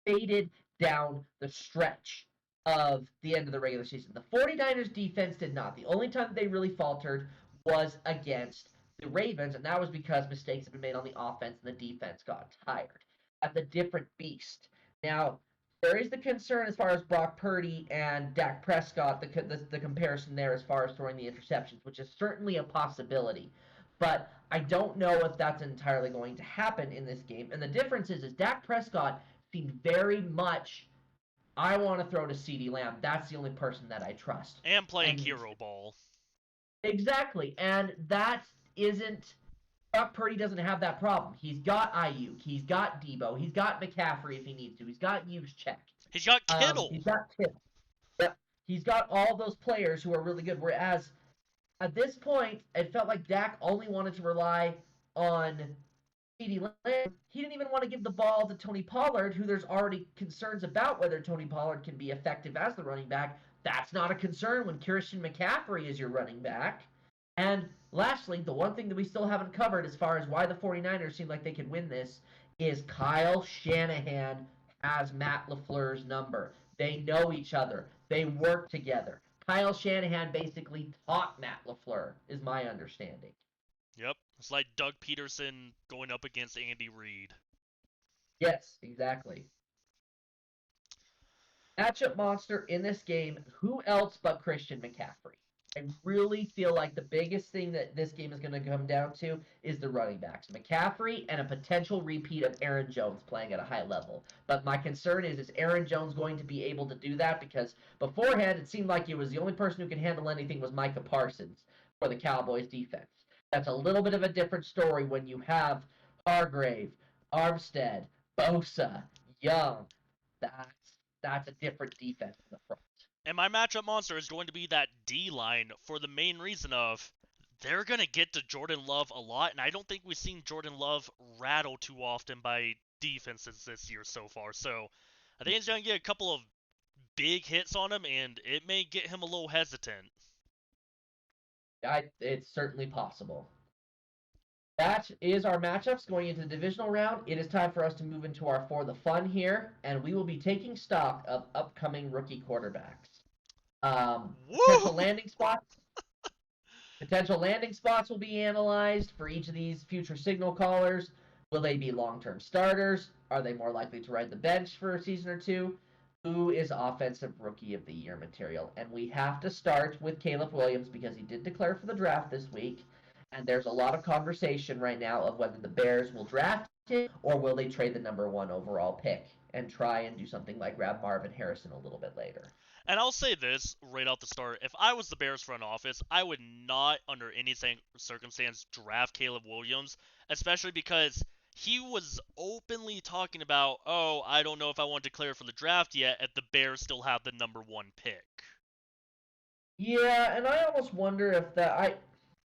faded down the stretch of the end of the regular season. The 49ers defense did not. The only time they really faltered was against the Ravens, and that was because mistakes had been made on the offense and the defense got tired. That's a different beast. Now, there is the concern as far as Brock Purdy and Dak Prescott, the comparison there as far as throwing the interceptions, which is certainly a possibility. But I don't know if that's entirely going to happen in this game. And the difference is Dak Prescott seemed very much, I want to throw to CeeDee Lamb. That's the only person that I trust. And playing And hero ball. exactly. And that isn't Brock Purdy doesn't have that problem. He's got Ayuk, he's got Debo, he's got McCaffrey if he needs to, he's got Juszczyk, He's got Kittle. he's got Kittle. Yep, he's got all those players who are really good. Whereas at this point, it felt like Dak only wanted to rely on CeeDee Lamb. He didn't even want to give the ball to Tony Pollard, who there's already concerns about whether Tony Pollard can be effective as the running back. That's not a concern when Christian McCaffrey is your running back. And lastly, the one thing that we still haven't covered as far as why the 49ers seem like they could win this is Kyle Shanahan has Matt LaFleur's number. They know each other. They work together. Kyle Shanahan basically taught Matt LaFleur, is my understanding. Yep. It's like Doug Peterson going up against Andy Reid. Yes, exactly. Matchup monster in this game, who else but Christian McCaffrey? I really feel like the biggest thing that this game is going to come down to is the running backs. McCaffrey and a potential repeat of Aaron Jones playing at a high level. But my concern is Aaron Jones going to be able to do that? Because beforehand, it seemed like it was the only person who could handle anything was Micah Parsons for the Cowboys defense. That's a little bit of a different story when you have Hargrave, Armstead, Bosa, Young. That's a different defense in the front. And my matchup monster is going to be that D line for the main reason of they're going to get to Jordan Love a lot, and I don't think we've seen Jordan Love rattle too often by defenses this year so far. So I think he's going to get a couple of big hits on him, and it may get him a little hesitant. It's certainly possible. That is our matchups going into the divisional round. It is time for us to move into our for the fun here, and we will be taking stock of upcoming rookie quarterbacks. Woo! Potential landing spots will be analyzed for each of these future signal callers. Will they be long-term starters? Are they more likely to ride the bench for a season or two? Who is offensive rookie of the year material? And we have to start with Caleb Williams because he did declare for the draft this week. And there's a lot of conversation right now of whether the Bears will draft him or will they trade the number one overall pick and try and do something like grab Marvin Harrison a little bit later. And I'll say this right off the start. If I was the Bears front office, I would not, under any circumstance, draft Caleb Williams, especially because he was openly talking about, oh, I don't know if I want to declare for the draft yet, if the Bears still have the number one pick. Yeah, and I almost wonder if that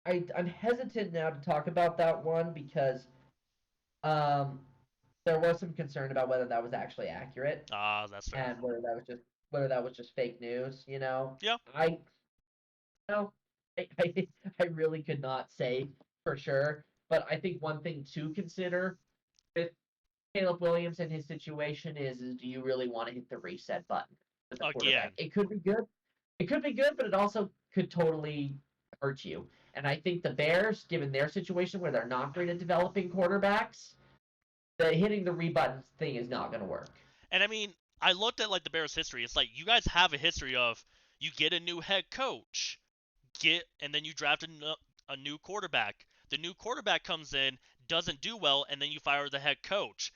I'm hesitant now to talk about that one because um, there was some concern about whether that was actually accurate Ah, that's fair. and whether that was just fake news. Yeah. I know I really could not say for sure, but I think one thing to consider with Caleb Williams and his situation is do you really want to hit the reset button with the quarterback? Again. It could be good. It could be good, but it also could totally hurt you. And I think the Bears, given their situation where they're not great at developing quarterbacks, the hitting the rebutton thing is not going to work. And I mean, I looked at like the Bears' history. It's like you guys have a history of you get a new head coach, and then you draft a new quarterback. The new quarterback comes in, doesn't do well, and then you fire the head coach.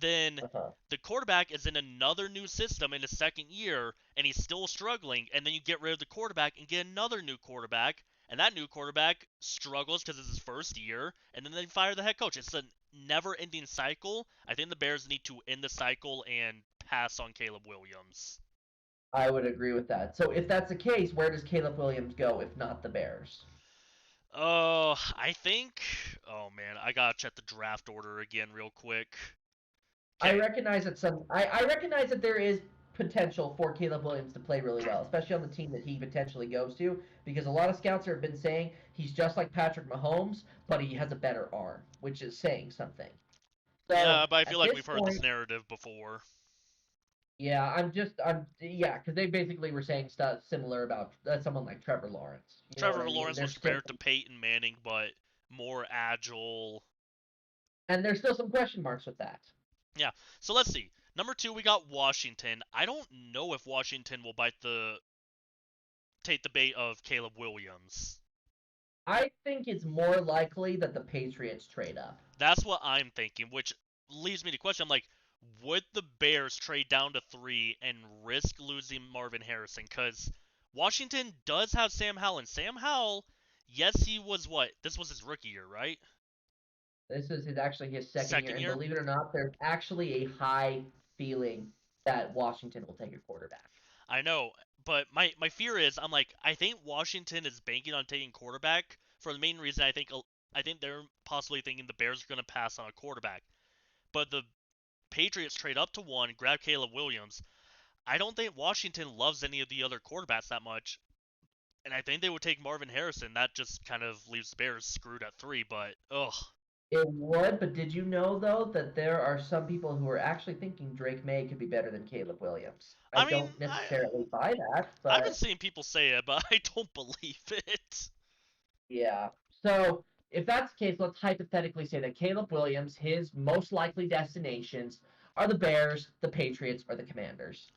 Then Uh-huh. the quarterback is in another new system in his second year, and he's still struggling. And then you get rid of the quarterback and get another new quarterback, and that new quarterback struggles because it's his first year, and then they fire the head coach. It's a never-ending cycle. I think the Bears need to end the cycle and pass on Caleb Williams. I would agree with that. So if that's the case, where does Caleb Williams go if not the Bears? Oh, I think. Oh man, I gotta check the draft order again real quick. I Okay. recognize that I recognize that there is potential for Caleb Williams to play really well, especially on the team that he potentially goes to, because a lot of scouts have been saying he's just like Patrick Mahomes, but he has a better arm, which is saying something. Yeah, So but I feel at like this we've heard this point, narrative before. yeah, yeah, because they basically were saying stuff similar about someone like Trevor Lawrence. You know what Trevor I mean? Lawrence was compared to Peyton Manning, but more agile. And there's still some question marks with that. Yeah. So let's see. Number 2, we got Washington. I don't know if Washington will take the bait of Caleb Williams. I think it's more likely that the Patriots trade up. That's what I'm thinking, which leads me to question. I'm like, would the Bears trade down to 3 and risk losing Marvin Harrison? Because Washington does have Sam Howell, and Sam Howell, yes, he was what? This was his rookie year, right? This is actually his second year, Second and year? believe it or not, there's actually a high feeling that Washington will take a quarterback. I know, but my fear is I'm like I think Washington is banking on taking quarterback for the main reason I think they're possibly thinking the Bears are going to pass on a quarterback. But the Patriots trade up to 1, grab Caleb Williams. I don't think Washington loves any of the other quarterbacks that much, and I think they would take Marvin Harrison. That just kind of leaves the Bears screwed at 3, but ugh. It would, but did you know though that there are some people who are actually thinking Drake May could be better than Caleb Williams? I I mean, don't necessarily buy that, I've been but seeing people say it, but I don't believe it. yeah. So if that's the case, let's hypothetically say that Caleb Williams, his most likely destinations are the Bears, the Patriots, or the Commanders.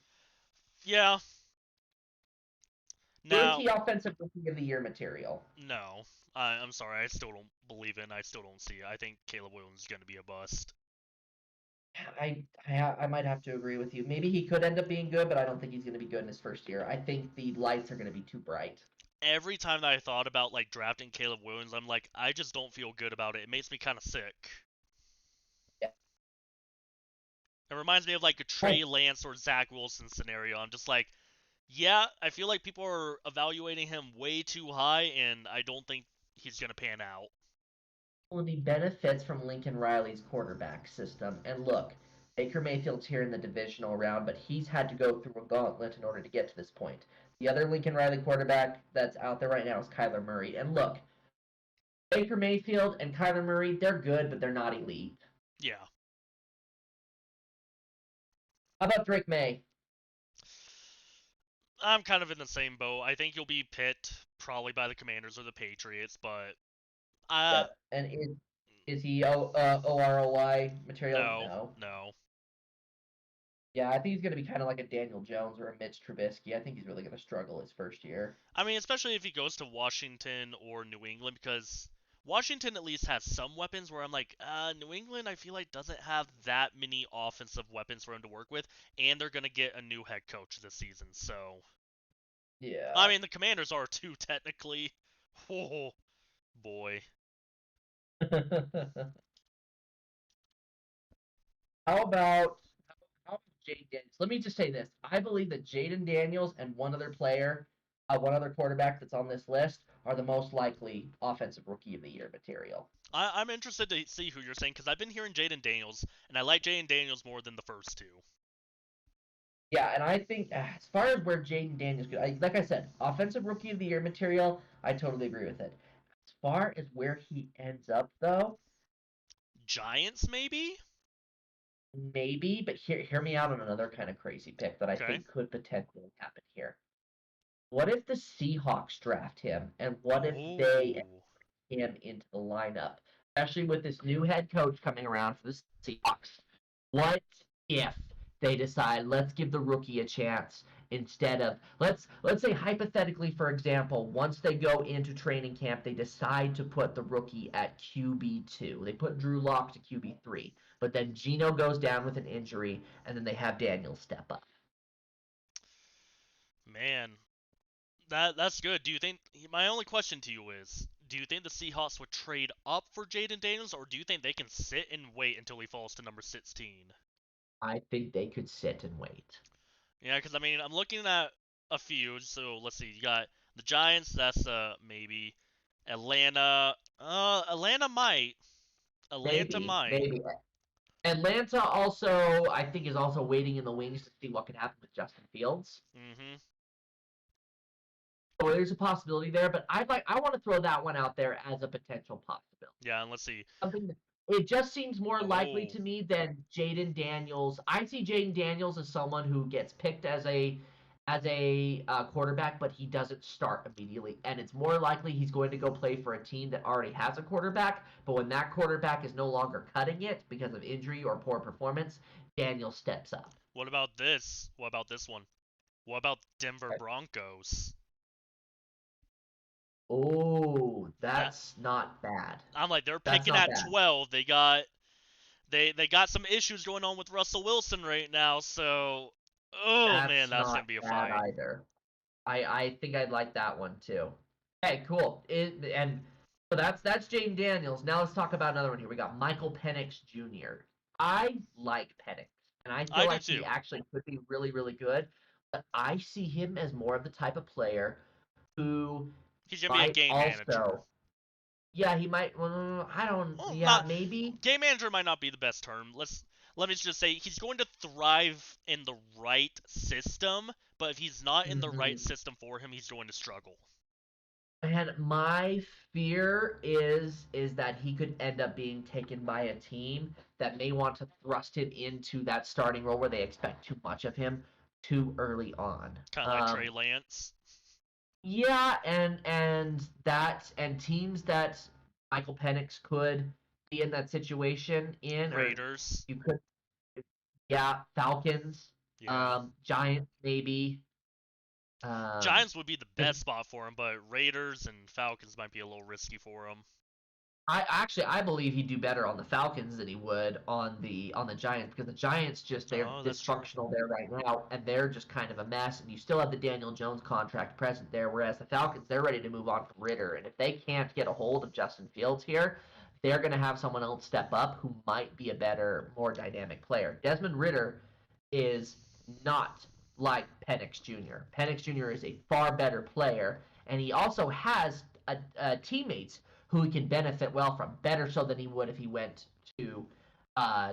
Yeah. Or is Now, he offensive rookie of the year material? no. I'm sorry. I still don't believe it, and I still don't see it. I think Caleb Williams is going to be a bust. I might have to agree with you. Maybe he could end up being good, but I don't think he's going to be good in his first year. I think the lights are going to be too bright. Every time that I thought about like drafting Caleb Williams, I'm like, I just don't feel good about it. It makes me kind of sick. Yeah. It reminds me of like a Oh, Trey Lance or Zach Wilson scenario. I'm just like, yeah, I feel like people are evaluating him way too high, and I don't think he's gonna pan out. well, he benefits from Lincoln Riley's quarterback system. And look, Baker Mayfield's here in the divisional round, but he's had to go through a gauntlet in order to get to this point. The other Lincoln Riley quarterback that's out there right now is Kyler Murray. And look, Baker Mayfield and Kyler Murray, they're good, but they're not elite. Yeah, How about Drake May? I'm kind of in the same boat. I think you'll be picked probably by the Commanders or the Patriots, but uh, Yep. And is he OROY material? no, No. no. Yeah, I think he's going to be kind of like a Daniel Jones or a Mitch Trubisky. I think he's really going to struggle his first year. I mean, especially if he goes to Washington or New England, because Washington at least has some weapons where I'm like, New England, I feel like doesn't have that many offensive weapons for him to work with, and they're gonna get a new head coach this season. So, I Yeah. mean, the Commanders are too technically. Oh boy. How about how about Jaden Daniels? Let me just say this. I believe that Jaden Daniels and one other player, one other quarterback that's on this list are the most likely offensive rookie of the year material. I'm interested to see who you're saying because I've been hearing Jaden Daniels, and I like Jaden Daniels more than the first two. Yeah, and I think as far as where Jaden Daniels goes, like I said, offensive rookie of the year material, I totally agree with it. As far as where he ends up, though, Giants, maybe? maybe, but hear me out on another kind of crazy pick that I Okay. think could potentially happen here. What if the Seahawks draft him, and what if they Oh. him into the lineup, especially with this new head coach coming around for the Seahawks. What if they decide let's give the rookie a chance instead of let's say hypothetically for example once they go into training camp they decide to put the rookie at QB2. They put Drew Lock to QB3, but then Gino goes down with an injury and then they have Daniel step up. Man, that's good. Do you think my only question to you is, do you think the Seahawks would trade up for Jaden Daniels, or do you think they can sit and wait until he falls to number 16? I think they could sit and wait. Yeah, because I mean, I'm looking at a few. So let's see. You got the Giants. That's maybe. Atlanta. Atlanta might. Atlanta Maybe, might. maybe. Atlanta also, I think, is also waiting in the wings to see what could happen with Justin Fields. Mm-hmm. So there's a possibility there, but I want to throw that one out there as a potential possibility. Yeah, and let's see. Something that it just seems more likely Oh, to me than Jaden Daniels. I see Jaden Daniels as someone who gets picked as a quarterback, but he doesn't start immediately, and it's more likely he's going to go play for a team that already has a quarterback. But when that quarterback is no longer cutting it because of injury or poor performance, Daniel steps up. what about this? What about this one? What about Denver Broncos? Oh, That that's not bad. I'm like they're That's picking not at bad. 12. They got some issues going on with Russell Wilson right now, so oh man, That's that's gonna not be a bad fight. either. I think I'd like that one too. Okay, cool. And so that's Jaden Daniels. Now let's talk about another one here. We got Michael Penix Jr. I like Penix, and I feel I do like he too. actually could be really, really good. But I see him as more of the type of player who He's gonna be a might game manager. also, yeah, he might. I don't. Well, Yeah, not maybe. game manager might not be the best term. Let me just say he's going to thrive in the right system, but if he's not in the right Hmm. system for him, he's going to struggle. And my fear is that he could end up being taken by a team that may want to thrust him into that starting role where they expect too much of him too early on. Kind of like Trey Lance. Yeah, and teams that Michael Penix could be in that situation in, or Raiders. you could, yeah, Falcons, Yeah. Giants maybe, um, Giants would be the 'cause best spot for him, but Raiders and Falcons might be a little risky for him. I believe he'd do better on the Falcons than he would on the Giants because the Giants just they're Oh, that's true. dysfunctional there right now and they're just kind of a mess and you still have the Daniel Jones contract present there whereas the Falcons they're ready to move on from Ritter and if they can't get a hold of Justin Fields here they're going to have someone else step up who might be a better more dynamic player. Desmond Ritter is not like Penix Jr. Penix Jr. is a far better player and he also has teammates who he can benefit well from, better so than he would if he went to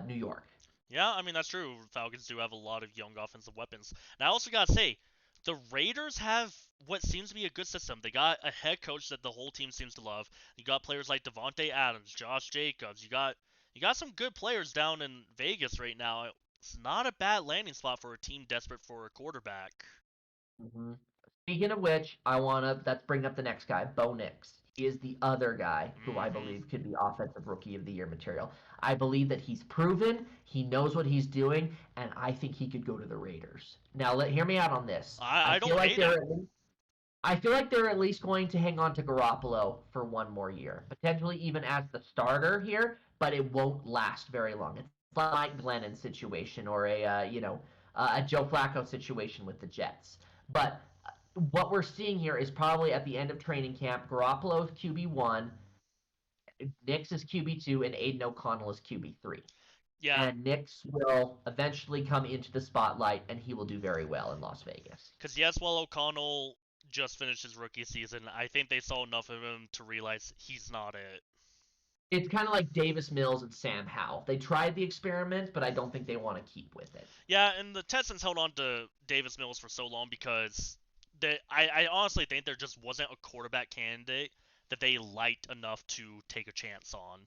New York. Yeah, I mean that's true. Falcons do have a lot of young offensive weapons. And I also gotta say, the Raiders have what seems to be a good system. They got a head coach that the whole team seems to love. You got players like Devonte Adams, Josh Jacobs. You got some good players down in Vegas right now. It's not a bad landing spot for a team desperate for a quarterback. Mm-hmm. Speaking of which, let's bring up the next guy, Bo Nix. He is the other guy who I Mm-hmm. believe could be offensive rookie of the year material. I believe that he's proven, he knows what he's doing, and I think he could go to the Raiders. Now, hear me out on this. I don't hate it. I feel like they're at least going to hang on to Garoppolo for one more year, potentially even as the starter here, but it won't last very long. It's like Mike Glennon situation or a Joe Flacco situation with the Jets. But what we're seeing here is probably at the end of training camp, Garoppolo's QB1, Nix is QB2, and Aiden O'Connell is QB3. Yeah, And Nix will eventually come into the spotlight, and he will do very well in Las Vegas. because yes, while O'Connell just finished his rookie season, I think they saw enough of him to realize he's not it. It's kind of like Davis Mills and Sam Howell. They tried the experiment, but I don't think they want to keep with it. Yeah, and the Texans held on to Davis Mills for so long because I honestly think there just wasn't a quarterback candidate that they liked enough to take a chance on.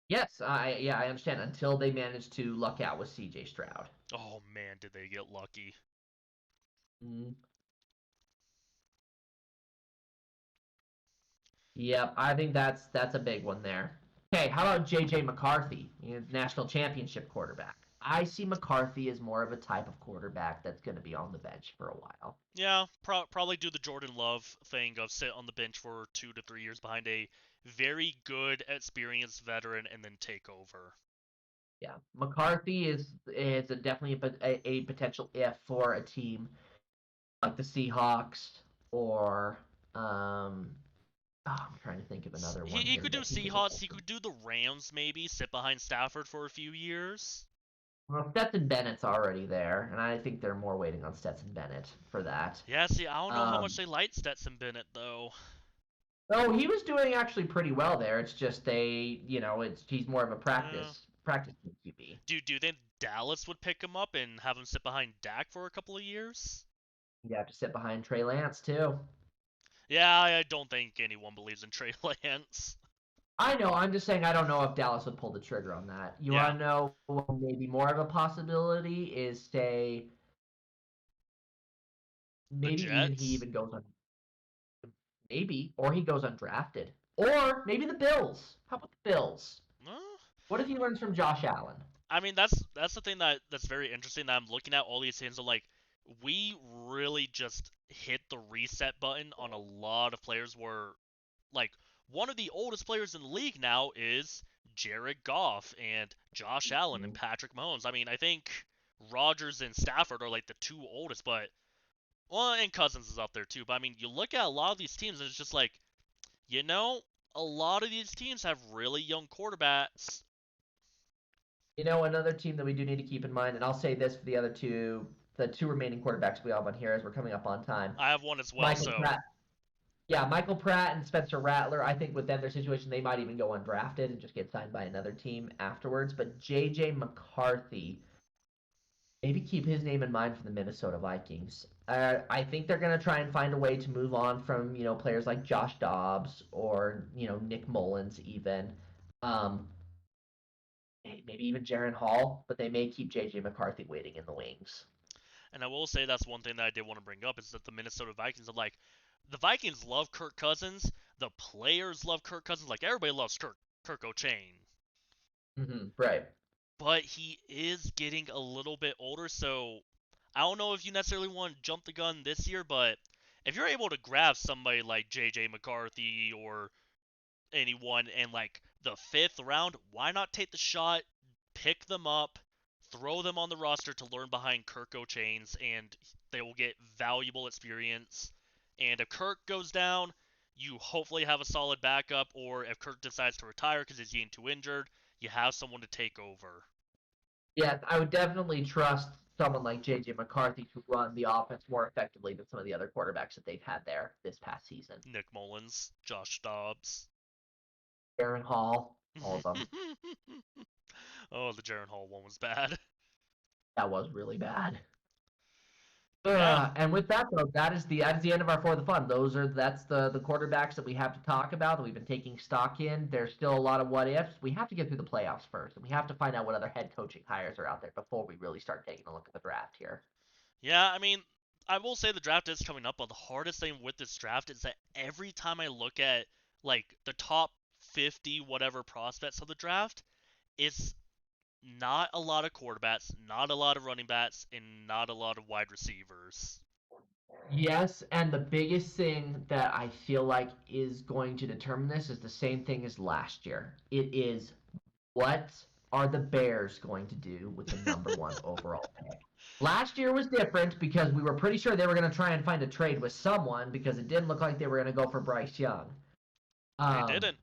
Yes, I understand. Until they managed to luck out with C.J. Stroud. Oh man, did they get lucky? Mm. Yep, I think that's a big one there. Okay, how about J.J. McCarthy, national championship quarterback? I see McCarthy as more of a type of quarterback that's going to be on the bench for a while. Yeah, probably do the Jordan Love thing of sit on the bench for 2 to 3 years behind a very good, experienced veteran and then take over. Yeah, McCarthy is definitely a potential if for a team like the Seahawks or I'm trying to think of another He, one he here could do that he could Seahawks. He potentially. could do the Rams maybe. Sit behind Stafford for a few years. Well, Stetson Bennett's already there, and I think they're more waiting on Stetson Bennett for that. Yeah, see, I don't know how much Um, they like Stetson Bennett though. oh, he was doing actually pretty well there. It's just it's he's more of a Yeah. practice QB. Do you think Dallas would pick him up and have him sit behind Dak for a couple of years? You have to sit behind Trey Lance too. Yeah, I don't think anyone believes in Trey Lance. I know. I'm just saying I don't know if Dallas would pull the trigger on that. You Yeah, want to know what maybe more of a possibility is say the maybe even he Jets. even goes on maybe or he goes undrafted or maybe the Bills. How about the Bills? Uh, What if he learns from Josh Allen? I mean, that's the thing that's very interesting. That I'm looking at all these things. Of like, we really just hit the reset button on a lot of players. Where like one of the oldest players in the league now is Jared Goff and Josh Allen and Mm. Patrick Mahomes. I mean, I think Rodgers and Stafford are like the two oldest, but well, and Cousins is up there too. But I mean, you look at a lot of these teams, and it's just like, you know, a lot of these teams have really young quarterbacks. Another team that we do need to keep in mind, and I'll say this for the two remaining quarterbacks we have on here as we're coming up on time. I have one as well, Michael so Pratt. Yeah, Michael Pratt and Spencer Rattler. I think with them, their situation, they might even go undrafted and just get signed by another team afterwards. But J.J. McCarthy Maybe keep his name in mind for the Minnesota Vikings. I think they're going to try and find a way to move on from players like Josh Dobbs or Nick Mullins even, um, maybe even Jaron Hall, but they may keep J.J. McCarthy waiting in the wings. And I will say that's one thing that I did want to bring up is that the Minnesota Vikings are like, the Vikings love Kirk Cousins, the players love Kirk Cousins, like everybody loves Kirk O'Chain, Right. but he is getting a little bit older, so I don't know if you necessarily want to jump the gun this year, but if you're able to grab somebody like J.J. McCarthy or anyone in like the fifth round, why not take the shot, pick them up, throw them on the roster to learn behind Kirk O'Chains, and they will get valuable experience. And if Kirk goes down, you hopefully have a solid backup, or if Kirk decides to retire because he's getting too injured, you have someone to take over. Yeah, I would definitely trust someone like J.J. McCarthy to run the offense more effectively than some of the other quarterbacks that they've had there this past season. Nick Mullins, Josh Dobbs. Aaron Hall, all of them. Oh, the Jaron Hall one was bad. That was really bad. But yeah, And with that though, that is the end of our for the fun. That's the quarterbacks that we have to talk about that we've been taking stock in. There's still a lot of what ifs. We have to get through the playoffs first, and we have to find out what other head coaching hires are out there before we really start taking a look at the draft here. yeah. I mean, I will say the draft is coming up, but the hardest thing with this draft is that every time I look at like the top 50 whatever prospects of the draft, it's not a lot of quarterbacks, not a lot of running backs, and not a lot of wide receivers. Yes, and the biggest thing that I feel like is going to determine this is the same thing as last year. It is, what are the Bears going to do with the number one overall pick? Last year was different because we were pretty sure they were going to try and find a trade with someone because it didn't look like they were going to go for Bryce Young. They Um, didn't.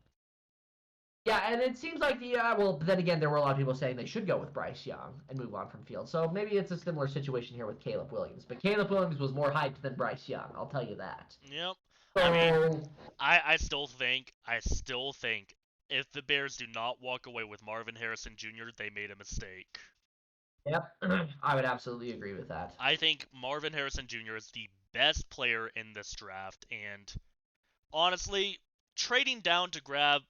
yeah, and it seems like well, but then again, there were a lot of people saying they should go with Bryce Young and move on from Fields. So maybe it's a similar situation here with Caleb Williams. But Caleb Williams was more hyped than Bryce Young. I'll tell you that. Yep. I mean, So, I still think if the Bears do not walk away with Marvin Harrison Jr., they made a mistake. yep, I would absolutely agree with that. I think Marvin Harrison Jr. is the best player in this draft, and honestly, trading down to grab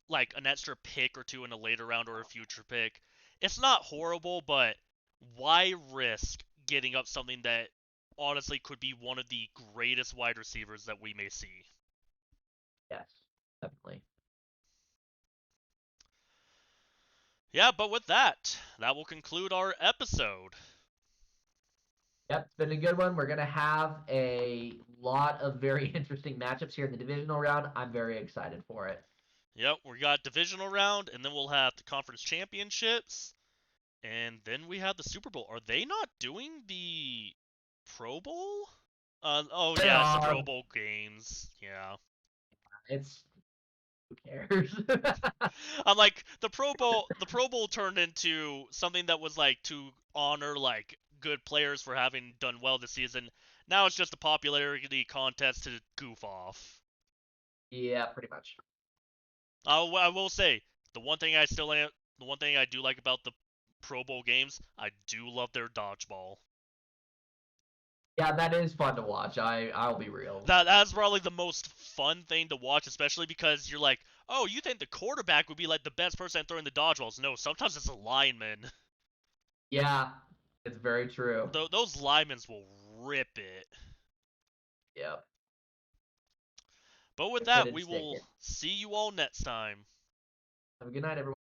like an extra pick or two in a later round or a future pick, it's not horrible, but why risk getting up something that honestly could be one of the greatest wide receivers that we may see? Yes, definitely. Yeah, but with that, that will conclude our episode. Yep, it's been a good one. We're going to have a lot of very interesting matchups here in the divisional round. I'm very excited for it. Yep, we got divisional round, and then we'll have the conference championships, and then we have the Super Bowl. Are they not doing the Pro Bowl? Oh They yeah, it's the are. Pro Bowl games. Yeah. It's who cares? I'm like the Pro Bowl turned into something that was like to honor like good players for having done well this season. Now it's just a popularity contest to goof off. Yeah, pretty much. I will say the one thing I do like about the Pro Bowl games, I do love their dodgeball. Yeah, that is fun to watch. I'll be real. That's probably the most fun thing to watch, especially because you're like, oh, you think the quarterback would be like the best person at throwing the dodgeballs? No, sometimes it's a lineman. Yeah, it's very true. Those linemen will rip it. Yep. But with They put that, in we stick will it. see you all next time. Have a good night, everyone.